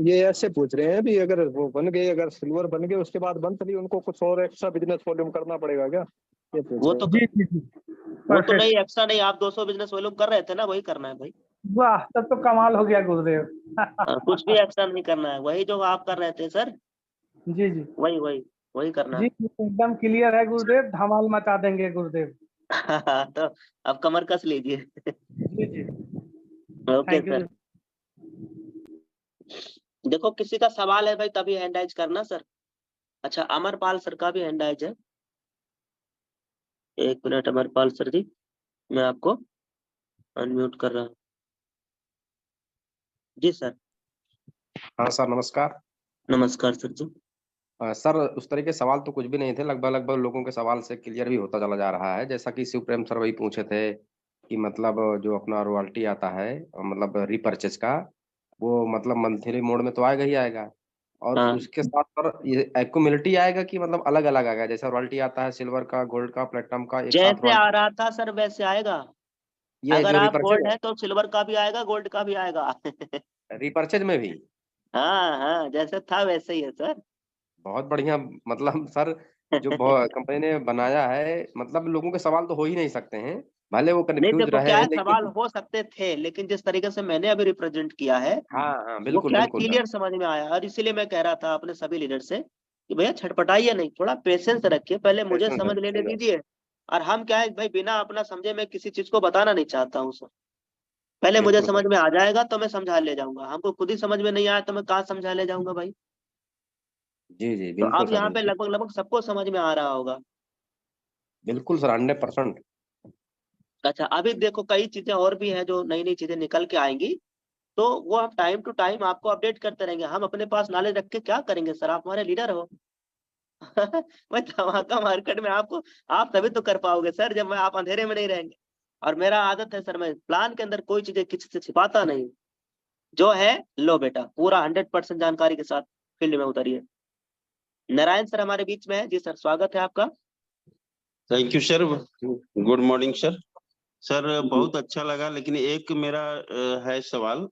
ये ऐसे पूछ रहे हैं भी, अगर वो बन गए, अगर सिल्वर बन गए उसके बाद मंथली उनको कुछ और एक्स्ट्रा बिजनेस वॉल्यूम करना पड़ेगा क्या, ये पूछ वो रहे तो हैं। जी जी जी, वो तो परफेक्ट। नहीं, एक्स्ट्रा नहीं, आप 200 बिजनेस वॉल्यूम कर रहे थे ना, वही करना है भाई। वाह, तब तो कमाल हो गया गुरुदेव। कुछ भी एक्स्ट्रा नहीं करना है, वही जो आप कर रहे थे सर, जी जी वही वही वही करना जी, है। एकदम क्लियर है गुरुदेव, धमाल मचा देंगे गुरुदेव। तो अब कमर कस लीजिए। जी जी, ओके थैंक यू। सर। देखो किसी का सवाल है भाई तभी हैंड राइज करना सर। अच्छा, अमरपाल सर का भी हैंड राइज है, एक मिनट अमरपाल सर जी, मैं आपको अनम्यूट कर रहा हूँ। जी सर। हाँ सर, नमस्कार। नमस्कार सर जी। सर उस तरह के सवाल तो कुछ भी नहीं थे, लगभग लगभग लोगों के सवाल से क्लियर भी होता चला जा रहा है। जैसा कि शिव प्रेम सर वही पूछे थे कि मतलब जो अपना रॉयल्टी आता है मतलब रीपर्चेज का, वो मतलब मंथली मोड में तो आएगा ही आएगा, और हाँ उसके साथ पर ये एक्यूमुलेटी आएगा कि मतलब अलग अलग आएगा, जैसे रॉयल्टी आता है सिल्वर का, गोल्ड का, प्लेटिनम का, एक साथ जैसे आ रॉयल्टी। रहा था सर वैसे आएगा। ये अगर जो आप रिपर्चेज गोल्ड है तो सिल्वर का भी आएगा, गोल्ड का भी आएगा। रिपर्चेज में भी हाँ हाँ, जैसे था वैसे ही है सर। बहुत बढ़िया। मतलब सर जो कंपनी ने बनाया है, मतलब लोगों के सवाल तो हो ही नहीं सकते हैं, भले वो नहीं कंफ्यूज देखो, क्या रहे है, सवाल लेकिन। हो सकते थे, लेकिन जिस तरीके से मैंने अभी रिप्रेजेंट किया है हाँ हाँ, वो बिल्कुल क्या बिल्कुल सर। क्लियर समझ में आया। और इसीलिए मैं कह रहा था अपने सभी लीडर से कि भैया छटपटाइए नहीं, थोड़ा पेशेंस रखिए, पहले मुझे पेशेंस समझ रखिए, लेने सही बात। दीजिए। और हम क्या है भाई, बिना अपना समझे मैं किसी चीज को बताना नहीं चाहता हूँ सर। पहले मुझे बिल्कुल समझ सर। में आ जाएगा तो मैं समझा ले जाऊंगा, हमको खुद ही समझ में नहीं आया तो मैं कहाँ समझा ले जाऊंगा भाई। जी जी, तो बिल्कुल अब सर, यहाँ पे बिल्कुल लगभग लगभग सबको समझ में आ रहा होगा। बिल्कुल सर, 100%। अच्छा, अभी देखो कई चीजें और भी हैं जो नई नई चीजें निकल के आएंगी, तो वो हम टाइम टू टाइम आपको अपडेट करते रहेंगे। हम अपने पास नॉलेज रख के क्या करेंगे सर, आप हमारे लीडर हो। मैं धमाका मार्केट में आपको, आप तभी तो कर पाओगे सर जब मैं आप अंधेरे में नहीं रहेंगे। और मेरा आदत है सर, मैं प्लान के अंदर कोई चीजें किसी से छिपाता नहीं। जो है लो बेटा, पूरा 100% जानकारी के साथ फील्ड में उतरिए। नारायण सर हमारे बीच में है जी, सर स्वागत है आपका। Thank you sir, good morning sir. Sir बहुत अच्छा लगा, लेकिन एक मेरा है सवाल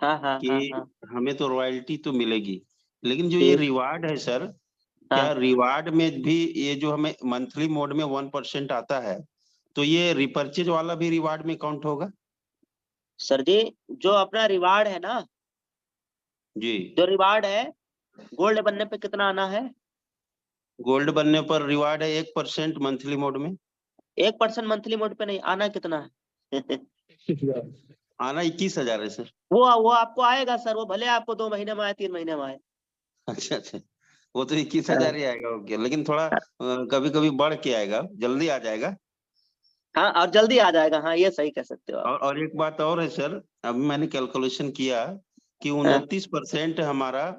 हाँ हाँ कि हाँ हाँ हमें तो रॉयल्टी तो मिलेगी, लेकिन जो ये ठीक। रिवार्ड है सर, क्या हाँ रिवार्ड में भी ये जो हमें मंथली मोड में 1% आता है, तो ये रिपर्चेज वाला भी रिवार्ड में काउंट होगा? सर जी, जो अपना रिवार्ड है ना, जी। जो रिवार्ड है, गोल्ड बनने पे कितना आना है? गोल्ड बनने पर रिवार्ड है 1% मंथली मोड में। 1% मंथली मोड पे नहीं आना, कितना है? आना 21,000 है सर। वो आपको आएगा सर, वो भले आपको 2 महीने में आए, 3 महीने में आए। अच्छा अच्छा, वो तो 21,000 हाँ ही आएगा, ओके, लेकिन थोड़ा कभी कभी बढ़ के आएगा, जल्दी आ जाएगा। हाँ, और जल्दी आ जाएगा, हाँ ये सही कह सकते हो आप। और एक बात और है सर, अभी मैंने कैलकुलेशन किया कि हाँ, 29% हमारा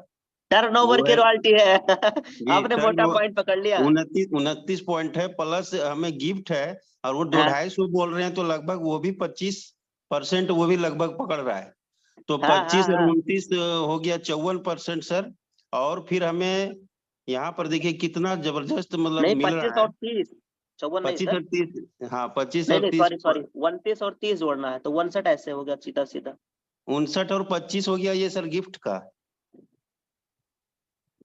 टर्नओवर वो की है। रॉयल्टी है। ये आपने टर्न मोटा पॉइंट पकड़ लिया। 29 पॉइंट है, प्लस हमें गिफ्ट है, और वो दो हाँ 250 बोल रहे हैं, तो लगभग वो भी 25% वो भी लगभग पकड़ रहा है। तो हाँ हाँ 25 और हाँ, 29 हो गया 54% सर। और फिर हमें यहाँ पर देखिए कितना जबरदस्त मतलब नहीं मिल 25 रहा है। और 30, 54 नहीं 25 सर। और 30, हाँ 25 नहीं और नहीं, 30, सॉरी सॉरी, 29 और 30 जोड़ना है तो 59 ऐसे हो गया सीधा सीधा। 59 और 25 हो गया ये सर गिफ्ट का।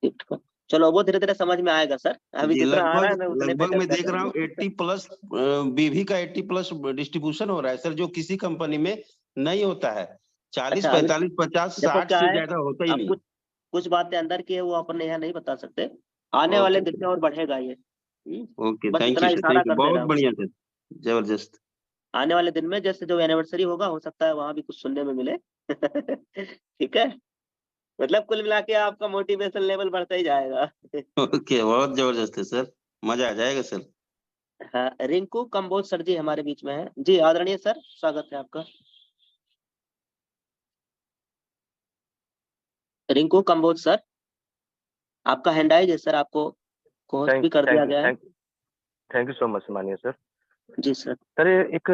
गिफ्ट का, चलो वो धीरे धीरे समझ में आएगा सर, अभी जी, जितना आ रहा लगभग है मैं उतने पे लगभग कर मैं देख रहा हूँ रहा 80 प्लस, बीवी का 80 प्लस डिस्ट्रीब्यूशन हो रहा है सर, जो किसी कंपनी में नहीं होता है। 40, अच्छा अभी 45, 50, देखो 60 क्या से है, ज्यादा होता ही अब नहीं। कुछ बातें अंदर की है वो अपने यहाँ नहीं बता सकते। आने वाले ओके दिन में और बढ़ेगा ये। ओके, बस थैंक इतना यू सर, इशारा थैंक यू, कर दे रहा बहुत हूँ। बढ़िया सर, जबरदस्त। आने वाले दिन में जैसे जो एनिवर्सरी होगा, हो सकता है वहां भी कुछ सुनने में मिले। ठीक है, मतलब कुल मिला के आपका मोटिवेशन लेवल बढ़ता ही जाएगा। ओके, बहुत जबरदस्त है सर, मजा आ जाएगा सर। हाँ, रिंकू कंबोज सर जी हमारे बीच में है जी, आदरणीय सर स्वागत है आपका। रिंकू कंबोज सर, आपका हैंड आइज है सर, आपको होस्ट भी कर दिया गया है। थैंक यू सो मच मानिए सर। जी सर। सर ये एक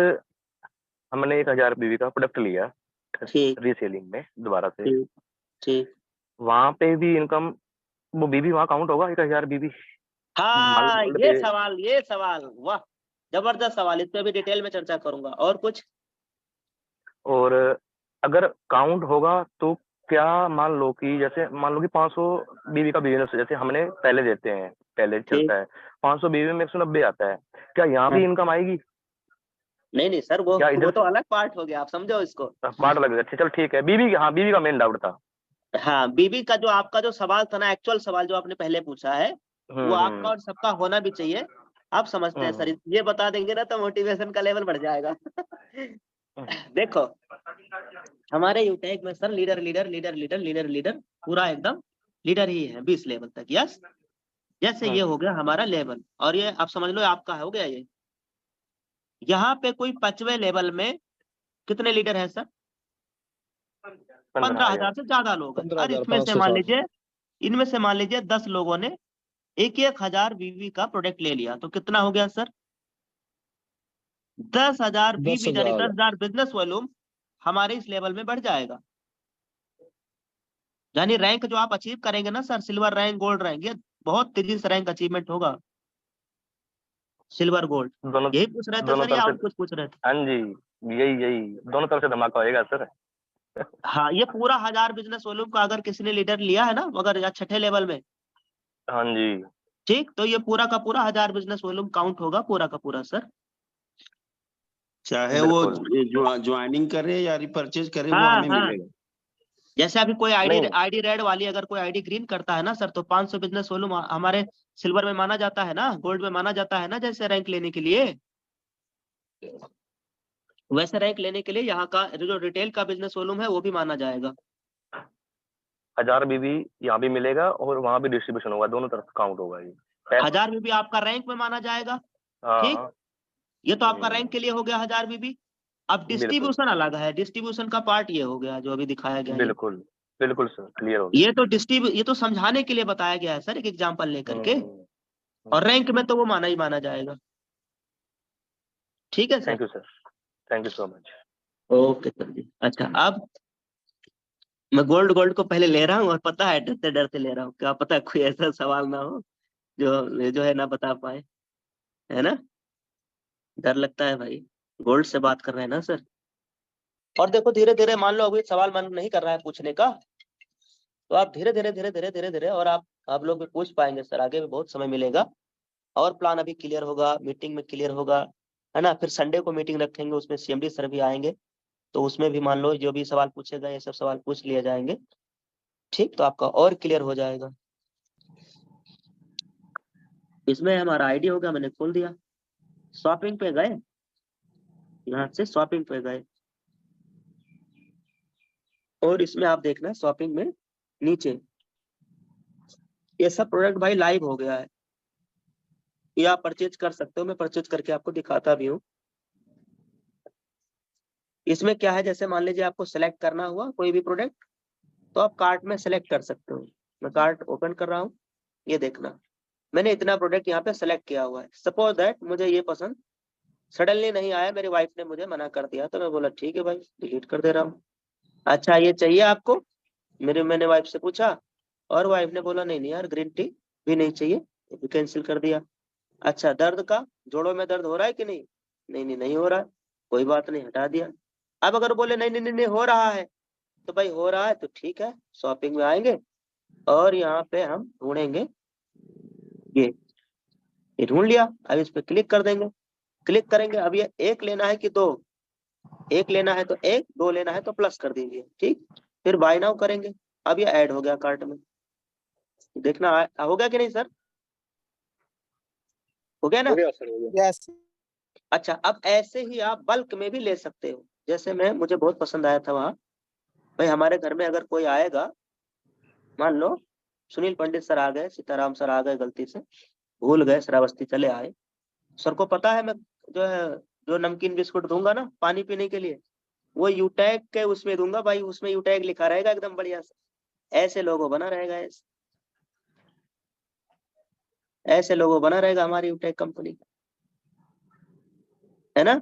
हमने 1,000 बीवी का प्रोडक्ट लिया ठीक रीसेलिंग में दोबारा से, ठीक ठीक। वहां पे भी इनकम वो बीवी वहां काउंट होगा 1,000 बीवी माल हाँ, गोल्ड ये पे? सवाल, ये सवाल, वाह, जबरदस्त सवाल, इस पे भी डिटेल में चर्चा करूंगा। और कुछ? और अगर काउंट होगा तो क्या, मान लो कि जैसे मान लो कि 500 बीवी का बिजनेस जैसे हमने पहले देते हैं, पहले ठीक। चलता है 500 बीवी में 190 आता है, क्या यहाँ हाँ। भी इनकम आएगी? नहीं नहीं सर, क्या वो इधर तो अलग पार्ट हो गया, आप समझो इसको। पार्ट लगेगा? अच्छा चल ठीक है, बीवी हाँ बीवी का मेन डाउट था। हाँ, बीबी का जो आपका जो सवाल था ना, एक्चुअल सवाल जो आपने पहले पूछा है, वो आपका हम्म। और सबका होना भी चाहिए। आप समझते हैं सर, हम्म। ये बता देंगे ना तो मोटिवेशन का लेवल बढ़ जाएगा। देखो, हमारे यूटेक में sir leader leader leader leader leader leader पूरा एकदम लीडर ही है 20 लेवल तक। यस, जैसे ये हो गया हमारा लेवल, और ये आप समझ लो आपका हो गया ये। यहाँ पे कोई 5वें लेवल में कितने लीडर हैं सर? 15,000 से ज्यादा लोग हैं। और इसमें से 15,560। मान लीजिए, इनमें से मान लीजिए 10 लोगों ने 1,000 बीवी का प्रोडक्ट ले लिया तो कितना हो गया सर? 10,000 बीवी यानी 10,000 10,000 बिजनेस वॉल्यूम हमारे इस लेवल में बढ़ जाएगा। यानी रैंक जो आप अचीव करेंगे ना sir, silver rank, gold rank, ये बहुत तेजी से रैंक अचीवमेंट होगा। सिल्वर गोल्ड दोनों यही पूछ रहे थे दोनों सर या तरफ और से। कुछ पूछ रहे थे? हाँ जी, यही दोनों तरफ से धमाका होएगा सर। हाँ, ये पूरा 1000 बिजनेस वॉल्यूम का अगर किसी ने लीडर लिया है ना, अगर या छठे लेवल में, हाँ जी, ठीक, तो ये पूरा का पूरा 1000 बिजनेस वॉल्यूम काउंट होगा पूरा का पूरा सर। चाहे वो बिल्कुल। ज्वाइनिंग करे या रिपर्चेज करे, वो हाँ हमें हाँ, मिलेगा। जैसे अभी कोई आईडी नहीं, आईडी रेड वाली अगर कोई आईडी ग्रीन करता है ना सर, तो 500 बिजनेस वॉल्यूम हमारे सिल्वर में माना जाता है ना, गोल्ड में माना जाता है ना, जैसे रैंक लेने के लिए, वैसे रैंक लेने के लिए यहाँ का जो रिटेल का बिजनेस वॉल्यूम है वो भी माना जाएगा। 1000 बीबी यहाँ भी मिलेगा और वहाँ भी डिस्ट्रीब्यूशन होगा, दोनों तरफ काउंट होगा ये। 1000 बीबी आपका रैंक में माना जाएगा, हाँ ठीक, हाँ, ये तो आपका हम्म, रैंक के लिए हो गया 1000 बीबी। अब बिल्कुल डिस्ट्रीब्यूशन अलग है, डिस्ट्रीब्यूशन का पार्ट ये हो गया जो अभी दिखाया गया। बिल्कुल बिल्कुल सर, क्लियर हो गया। ये तो समझाने के लिए बताया गया है सर, एक एग्जांपल लेकर के, और हम्म। रैंक में तो वो माना ही माना जाएगा। ठीक है sir, thank you sir, thank you so much. Okay sir ji. अच्छा, अब मैं गोल्ड गोल्ड को पहले ले रहा हूँ, और पता है डरते डरते ले रहा हूँ, क्या पता कोई ऐसा सवाल ना हो जो है ना बता पाए, है ना, डर लगता है भाई, गोल्ड से बात कर रहे हैं ना सर। और देखो धीरे धीरे, मान लो अभी सवाल मन नहीं कर रहा है पूछने का, तो आप धीरे धीरे धीरे धीरे धीरे धीरे और आप लोग भी पूछ पाएंगे सर, आगे भी बहुत समय मिलेगा, और प्लान अभी क्लियर होगा, मीटिंग में क्लियर होगा, है ना। फिर संडे को मीटिंग रखेंगे, उसमें सीएमडी सर भी आएंगे, तो उसमें भी मान लो जो भी सवाल पूछेगा ये सब सवाल पूछ लिए जाएंगे, ठीक, तो आपका और क्लियर हो जाएगा। इसमें हमारा आईडी होगा, मैंने खोल दिया, शॉपिंग पे गए, यहाँ से शॉपिंग पे गए, और इसमें आप देखना शॉपिंग में नीचे ये सब प्रोडक्ट भाई लाइव हो गया है, ये आप परचेज कर सकते हो, मैं परचेज करके आपको दिखाता भी हूँ। इसमें क्या है, जैसे मान लीजिए आपको सेलेक्ट करना हुआ कोई भी प्रोडक्ट, तो आप कार्ट में सेलेक्ट कर सकते हो। मैं कार्ट ओपन कर रहा हूँ, ये देखना मैंने इतना प्रोडक्ट यहाँ पे सेलेक्ट किया हुआ है। सपोज दैट मुझे ये पसंद सडनली नहीं आया, मेरी वाइफ ने मुझे मना कर दिया, तो मैं बोला ठीक है भाई, डिलीट कर दे रहा हूँ। अच्छा, ये चाहिए आपको, मैंने वाइफ से पूछा, और वाइफ ने बोला नहीं नहीं यार, ग्रीन टी भी नहीं चाहिए, ये भी कैंसिल कर दिया। अच्छा, दर्द का, जोड़ों में दर्द हो रहा है कि नहीं? नहीं नहीं नहीं हो रहा है, कोई बात नहीं, हटा दिया। अब अगर बोले नहीं नहीं नहीं, नहीं हो रहा है, तो भाई हो रहा है तो ठीक है, शॉपिंग में आएंगे और यहाँ पे हम ढूंढेंगे, ये ढूंढ लिया, अब इस पे क्लिक कर देंगे, क्लिक करेंगे। अब ये एक लेना है कि दो, एक लेना है तो एक, दो लेना है तो प्लस कर दीजिए, ठीक, फिर बाय नाउ करेंगे। अब ये ऐड हो गया कार्ट में, देखना हो गया कि नहीं सर, हो गया ना? यस। अच्छा, अब ऐसे ही आप बल्क में भी ले सकते हो, जैसे मुझे बहुत पसंद आया था वहां, भाई हमारे घर में अगर कोई आएगा, मान लो सुनील पंडित सर आ गए, सीताराम सर आ गए, गलती से भूल गए, श्रावस्ती चले आए, सर को पता है मैं जो है जो नमकीन बिस्कुट दूंगा ना पानी पीने के लिए, वो यूटैग के उसमें दूंगा भाई, उसमें यूटैग लिखा रहेगा एकदम बढ़िया से, ऐसे लोगो बना रहेगा, ऐसे लोगो बना रहेगा हमारी यूटैग कंपनी का, है ना।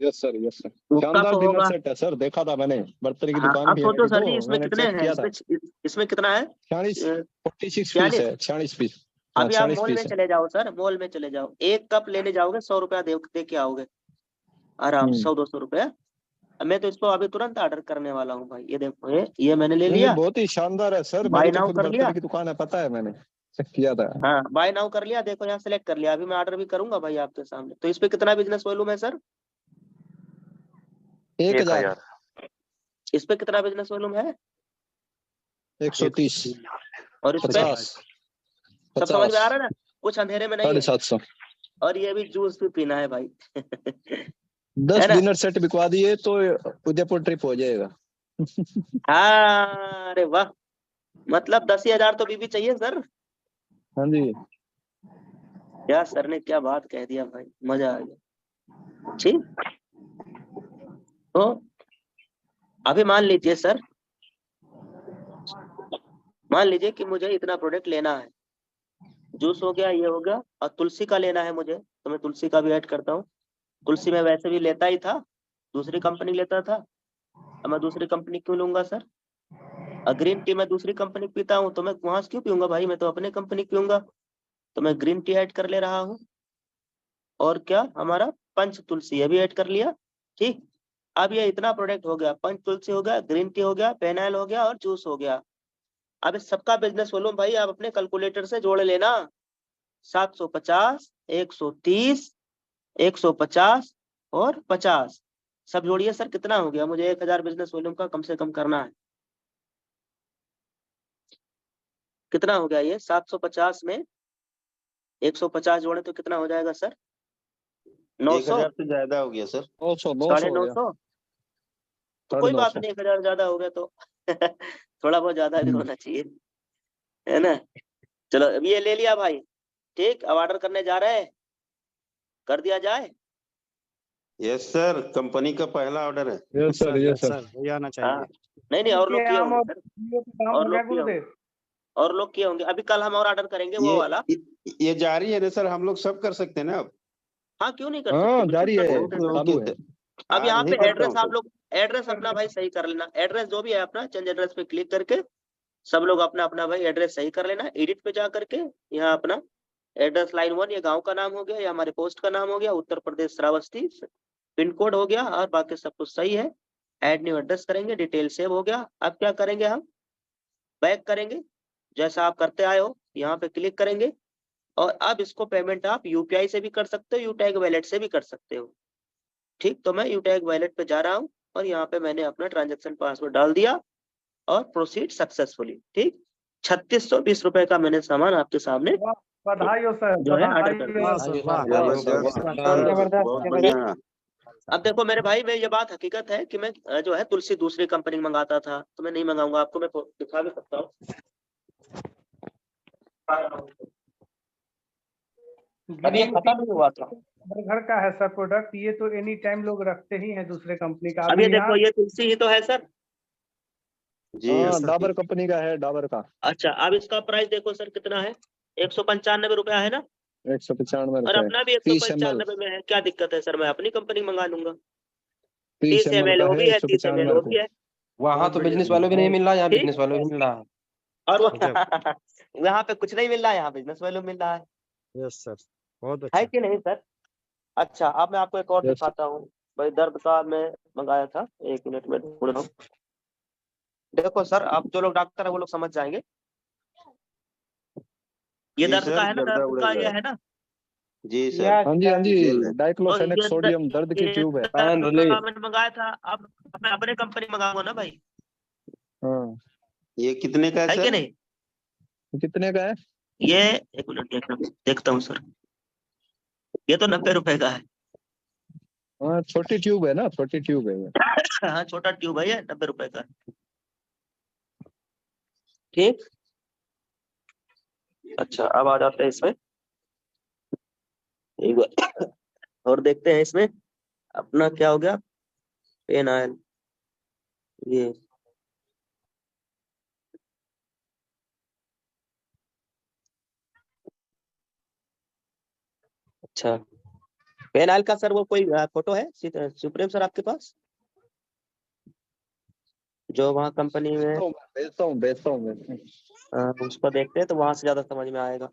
Yes sir, yes sir. उसका शानदार तो डिनर होगा। सेट है सर, देखा था मैंने, बर्तन की हाँ, दुकान अब भी है सोचो मेरी, सर जी, तो इसमें मैंने कितने चेक हैं, किया था। इसमें कितना है? 46 46 पीस 46। है, 46 पीस। हाँ, अभी आप 46 मॉल में पीस है। चले जाओ सर, मॉल में चले जाओ, एक कप लेने जाओगे 100 रुपया दे के आओगे आराम से, 100-200 रुपया। मैं तो इसको अभी तुरंत ऑर्डर करने वाला हूँ भाई, ये देखो, ये मैंने ले नहीं नहीं, लिया, बहुत ही शानदार है सर, बाय मेरी तो नाउ खुद कर लिया। बर्तन की दुकान है, पता है, मैंने चेक किया था। हाँ, बाय नाउ कर लिया, देखो यहाँ सेलेक्ट कर लिया, अभी मैं ऑर्डर भी करूंगा भाई आपके सामने। तो इस पे कितना बिजनेस वॉल्यूम है सर? 1000 1000। इस पे कितना बिजनेस वॉल्यूम है? 130 और इस पे 50 सब समझ में आ 50 रहा है ना, कुछ अंधेरे में नहीं है। 750। और ये भी जूस भी पीना है भाई 10 है ना। डिनर सेट बिकवा दिए तो उदयपुर ट्रिप हो जाएगा। हाँ, अरे वाह, मतलब 10,000 तो बीबी चाहिए सर। हाँ जी। क्या सर ने क्या बात कह दिया भाई, मजा आ गया। ठीक, तो अभी मान लीजिए सर, मान लीजिए कि मुझे इतना प्रोडक्ट लेना है, जूस हो गया, ये हो गया, और तुलसी का लेना है मुझे, तो मैं तुलसी का भी ऐड करता हूँ। तुलसी मैं वैसे भी लेता ही था, दूसरी कंपनी लेता था, अब मैं दूसरी कंपनी क्यों लूंगा सर? ग्रीन टी मैं दूसरी कंपनी पीता हूँ तो मैं वहां से क्यों पीऊंगा भाई, मैं तो अपने कंपनी पीऊंगा, तो मैं ग्रीन टी ऐड कर ले रहा हूँ। और क्या हमारा पंच तुलसी, ये भी ऐड कर लिया। ठीक, अब ये इतना प्रोडक्ट हो गया, पंच तुलसी हो गया, ग्रीन टी हो गया, पेनाइल हो गया और जूस हो गया। अब इस सबका बिजनेस वॉल्यूम भाई आप अपने कैलकुलेटर से जोड़ लेना, 750, 130, 150 और 50, सब जोड़िए सर, कितना हो गया? मुझे 1000 बिजनेस वॉल्यूम का कम से कम करना है। कितना हो गया ये? 750 में 150 जोड़े तो कितना हो जाएगा सर? 900, 1000 से ज्यादा हो गया सर। 900 साढ़े 900 हो गया। 900। तो साढ़े कोई नौ बात सौ नहीं, 1000 ज्यादा हो गया तो थोड़ा बहुत ज्यादा भी होना चाहिए, है ना। चलो अब ये ले लिया भाई। ठीक, अब ऑर्डर करने जा रहे हैं, कर दिया जाए। यस सर, कंपनी का पहला ऑर्डर है। Yes sir, yes sir. ये आना हाँ, नहीं और लोग के किए आम होंगे और सर, लीचियों का दाम और हो गया लोग किए होंगे, गुरुदेव? और लोग किए होंगे। अभी कल हम और ऑर्डर करेंगे वो वाला। ये जारी है ना सर, हम लोग सब कर सकते हैं ना अब। हाँ क्यों नहीं कर सकते, हाँ बिल्कुल जारी कर है, सकते हैं सर। चालू है। सर अब आज यहाँ ही पे करता एड्रेस हूँ आप सर। लोग, एड्रेस अपना भाई सही कर लेना, एड्रेस जो भी है अपना चेंज एड्रेस पे क्लिक करके सब लोग अपना अपना भाई एड्रेस सही कर लेना। एडिट पे जा करके यहाँ अपना एड्रेस लाइन 1, ये गांव का नाम हो गया, या हमारे पोस्ट का नाम हो गया, उत्तर प्रदेश श्रावस्ती, पिन कोड हो गया, और बाकी सब कुछ सही है। ऐड न्यू एड्रेस करेंगे, डिटेल सेव हो गया। अब क्या करेंगे हम? बैक करेंगे, जैसा आप करते आए हो, यहाँ पे क्लिक करेंगे, और अब इसको पेमेंट आप यूपीआई से भी कर सकते हो, यूटैग वैलेट से भी कर सकते हो। ठीक, तो मैं यूटैग वैलेट पे जा रहा हूँ, और यहाँ पे मैंने अपना ट्रांजेक्शन पासवर्ड डाल दिया और प्रोसीड सक्सेसफुली। ठीक, 3620 रुपए का मैंने सामान आपके सामने वाह, बधाई हो सर, जो है ऑर्डर बधाई कर हो। दिया। जबरदस्त सर, बहुत बढ़िया। अब देखो मेरे भाई, मैं ये बात हकीकत है कि मैं जो है तुलसी दूसरी कंपनी में मंगाता था, तो मैं नहीं मंगाऊंगा, आपको मैं दिखा भी सकता हूँ। अभी ये खत्म नहीं हुआ था। घर का है सर प्रोडक्ट, ये तो एनी टाइम लोग रखते ही हैं दूसरे कंपनी का। अब ये अभी देखो, यहाँ ये तुलसी ही तो है सर। जी हाँ डाबर कंपनी का है, डाबर का। अच्छा, अब इसका प्राइस देखो सर कितना है, 195 रुपया है ना, 195 और रुपए। अपना भी 30 ml, 195 में है। क्या दिक्कत है सर, मैं अपनी कंपनी मंगा लूंगा। 30 30 ml ml का वो है, भी है, 30 ml 195 वो रुपए। भी है। वहां तो बिजनेस वालों भी नहीं मिल रहा, यहाँ ठीक, बिजनेस वालों भी मिल रहा है। और वो यहाँ पे कुछ नहीं मिल रहा है, यहाँ बिजनेस वैल्यू मिल रहा है। यस सर, बहुत है अच्छा। कि नहीं सर? अच्छा, अब मैं आपको एक और Yes, दिखाता हूँ भाई, दर्द का मैं मंगाया था, 1 मिनट में ढूंढ रहा हूँ। देखो सर, आप जो लोग डॉक्टर है वो लोग समझ जाएंगे। ये जी दर्द का सर, है ना, गर्दा दर्द का ये उड़ेगा। है ना। जी सर। हाँ जी, हाँ जी, तो डाइक्लोफेनेक सोडियम दर्द की ट्यूब है। दर्द का मैंने मंगाया था, अब मैं अपने कंपनी मंगाऊंगा ना भाई, हाँ, ये कितने का है है कि सर? नहीं? कितने का है? ये 1 मिनट देखता हूँ सर, ये तो 90 रुपए का है। हाँ छोटी ट्यूब है ना, छोटी ट्यूब है ये। हाँ छोटा ट्यूब है ये, 90 रुपए का। ठीक, अच्छा अब आ जाते हैं इसमें एक बार और देखते हैं इसमें अपना क्या हो गया। पेन आयल, ये अच्छा, पेन आयल का सर वो कोई फोटो है सुप्रीम सर आपके पास, जो वहाँ कंपनी में बेचता हूँ मैं। उसको देखते हैं तो वहां से ज्यादा समझ में आएगा।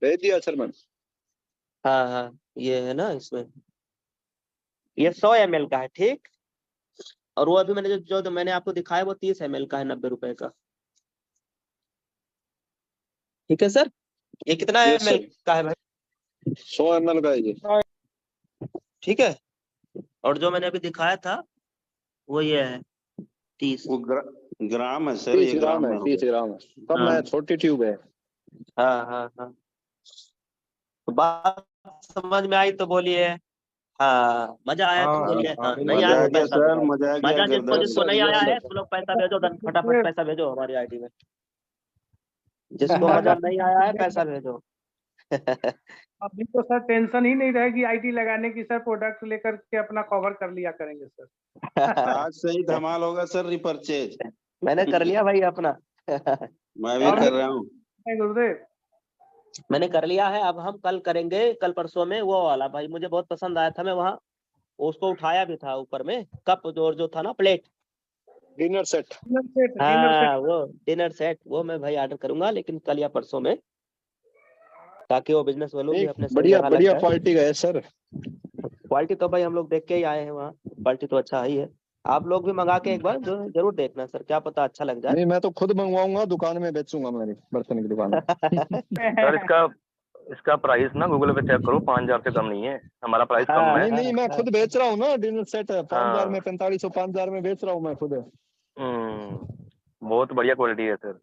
भेज दिया सर मैंने। हाँ हाँ, ये है ना इसमें, ये 100 ml का है। ठीक, और वो अभी मैंने जो मैंने आपको दिखाया वो 30 ml का है, 90 रुपए का। ठीक है सर, ये कितना Yes, ml sir. का है भाई? 100 ml का है ये। ठीक है, और जो मैंने अभी दिखाया था वो ये है 30। वो ग्राम है सर, 30 ये ग्राम है, में 30 ग्राम है। कम हाँ है, छोटी ट्यूब है। हाँ हाँ हाँ, तो बात समझ में आई तो बोलिए हाँ, मजा आया तो बोलिए हाँ, नहीं आया मजा आ तो गया पैसा सर, भेजो। मजा आ गया मजा जिसको गर्दा। जिसको नहीं आया है तो लोग पैसा भेजो, फटाफट पैसा भेजो हमारी आईडी में। जिसको मजा नहीं आया है पैसा भेजो। अभी तो सर टेंशन ही नहीं रहेगी आईटी लगाने की सर, प्रोडक्ट लेकर के अपना कवर कर लिया करेंगे सर। आज से ही धमाल होगा सर रिपर्चेज। मैंने कर लिया भाई अपना। मैं भी और कर रहा हूँ। गुरुदेव मैंने कर लिया है। अब हम कल करेंगे, कल परसों में वो वाला भाई मुझे बहुत पसंद आया था, मैं वहाँ उसको उठाया भी था ऊपर में, कप जो था ना, प्लेट। Dinner set. हाँ वो डिनर सेट, वो मैं भाई ऑर्डर करूंगा, लेकिन कल या परसों में, ताकि वो बिजनेस वालों भी अपने सही बढ़िया जगह लग बढ़िया जाए। क्वालिटी का है सर। क्वालिटी तो भाई हम लोग देख के ही आए हैं वहाँ, क्वालिटी तो अच्छा ही है। आप लोग भी मंगा के एक बार जरूर देखना सर, क्या पता अच्छा लग जाए। नहीं मैं तो खुद मंगवाऊंगा, दुकान में बेचूंगा मेरी बर्तन की दुकान में। सर इसका प्राइस ना गूगल पे चेक करो, 5,000 से कम नहीं है, हमारा प्राइस कम है। नहीं नहीं मैं खुद बेच रहा हूँ ना डिनर सेट, 5,000 में, हाँ 4500 5,000 में बेच रहा हूँ मैं खुद। बहुत बढ़िया क्वालिटी है सर।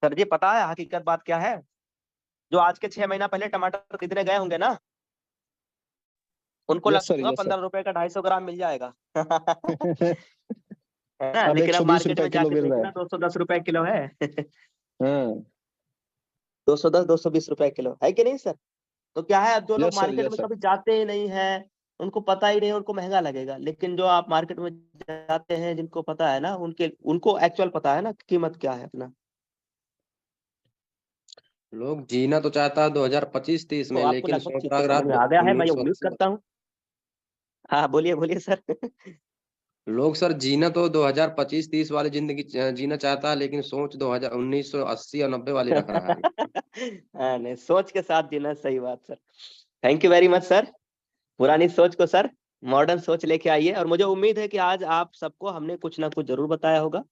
सर जी पता है हकीकत बात क्या है, जो आज के 6 महीना पहले टमाटर खरीदने गए होंगे ना, उनको यस सर लगेगा यस सर। 15 रुपए का 250 ग्राम मिल जाएगा। है ना, अब लेकिन अब 120 मार्केट रुपए में किलो जाके मिल रहा देखना है। 210 रुपए किलो है। हाँ 210 220 रुपए किलो है कि नहीं सर? तो क्या है, अब जो लोग यस सर मार्केट यस में सर। कभी जाते ही नहीं है, उनको पता ही नहीं, उनको महंगा लगेगा। लेकिन जो आप मार्केट में जाते हैं, जिनको पता है ना, उनको एक्चुअल पता है ना कीमत क्या है अपना। लोग जीना तो चाहता है 2025-30 तो में, आपको लेकिन लगभग सोच चीज रहा तो है समझ रात में आ गया है, मैं ये उम्मीद 1980। करता हूँ। हाँ बोलिए बोलिए सर। लोग सर जीना तो 2025-30 वाली जिंदगी जीना चाहता है, लेकिन सोच 1980 और 90 वाली रख रहा है। हाँ नहीं, सोच के साथ जीना, सही बात sir. Thank you very much sir. पुरानी सोच को सर मॉडर्न सोच लेके आइए, और मुझे उम्मीद है कि आज आप सबको हमने कुछ ना कुछ जरूर बताया होगा।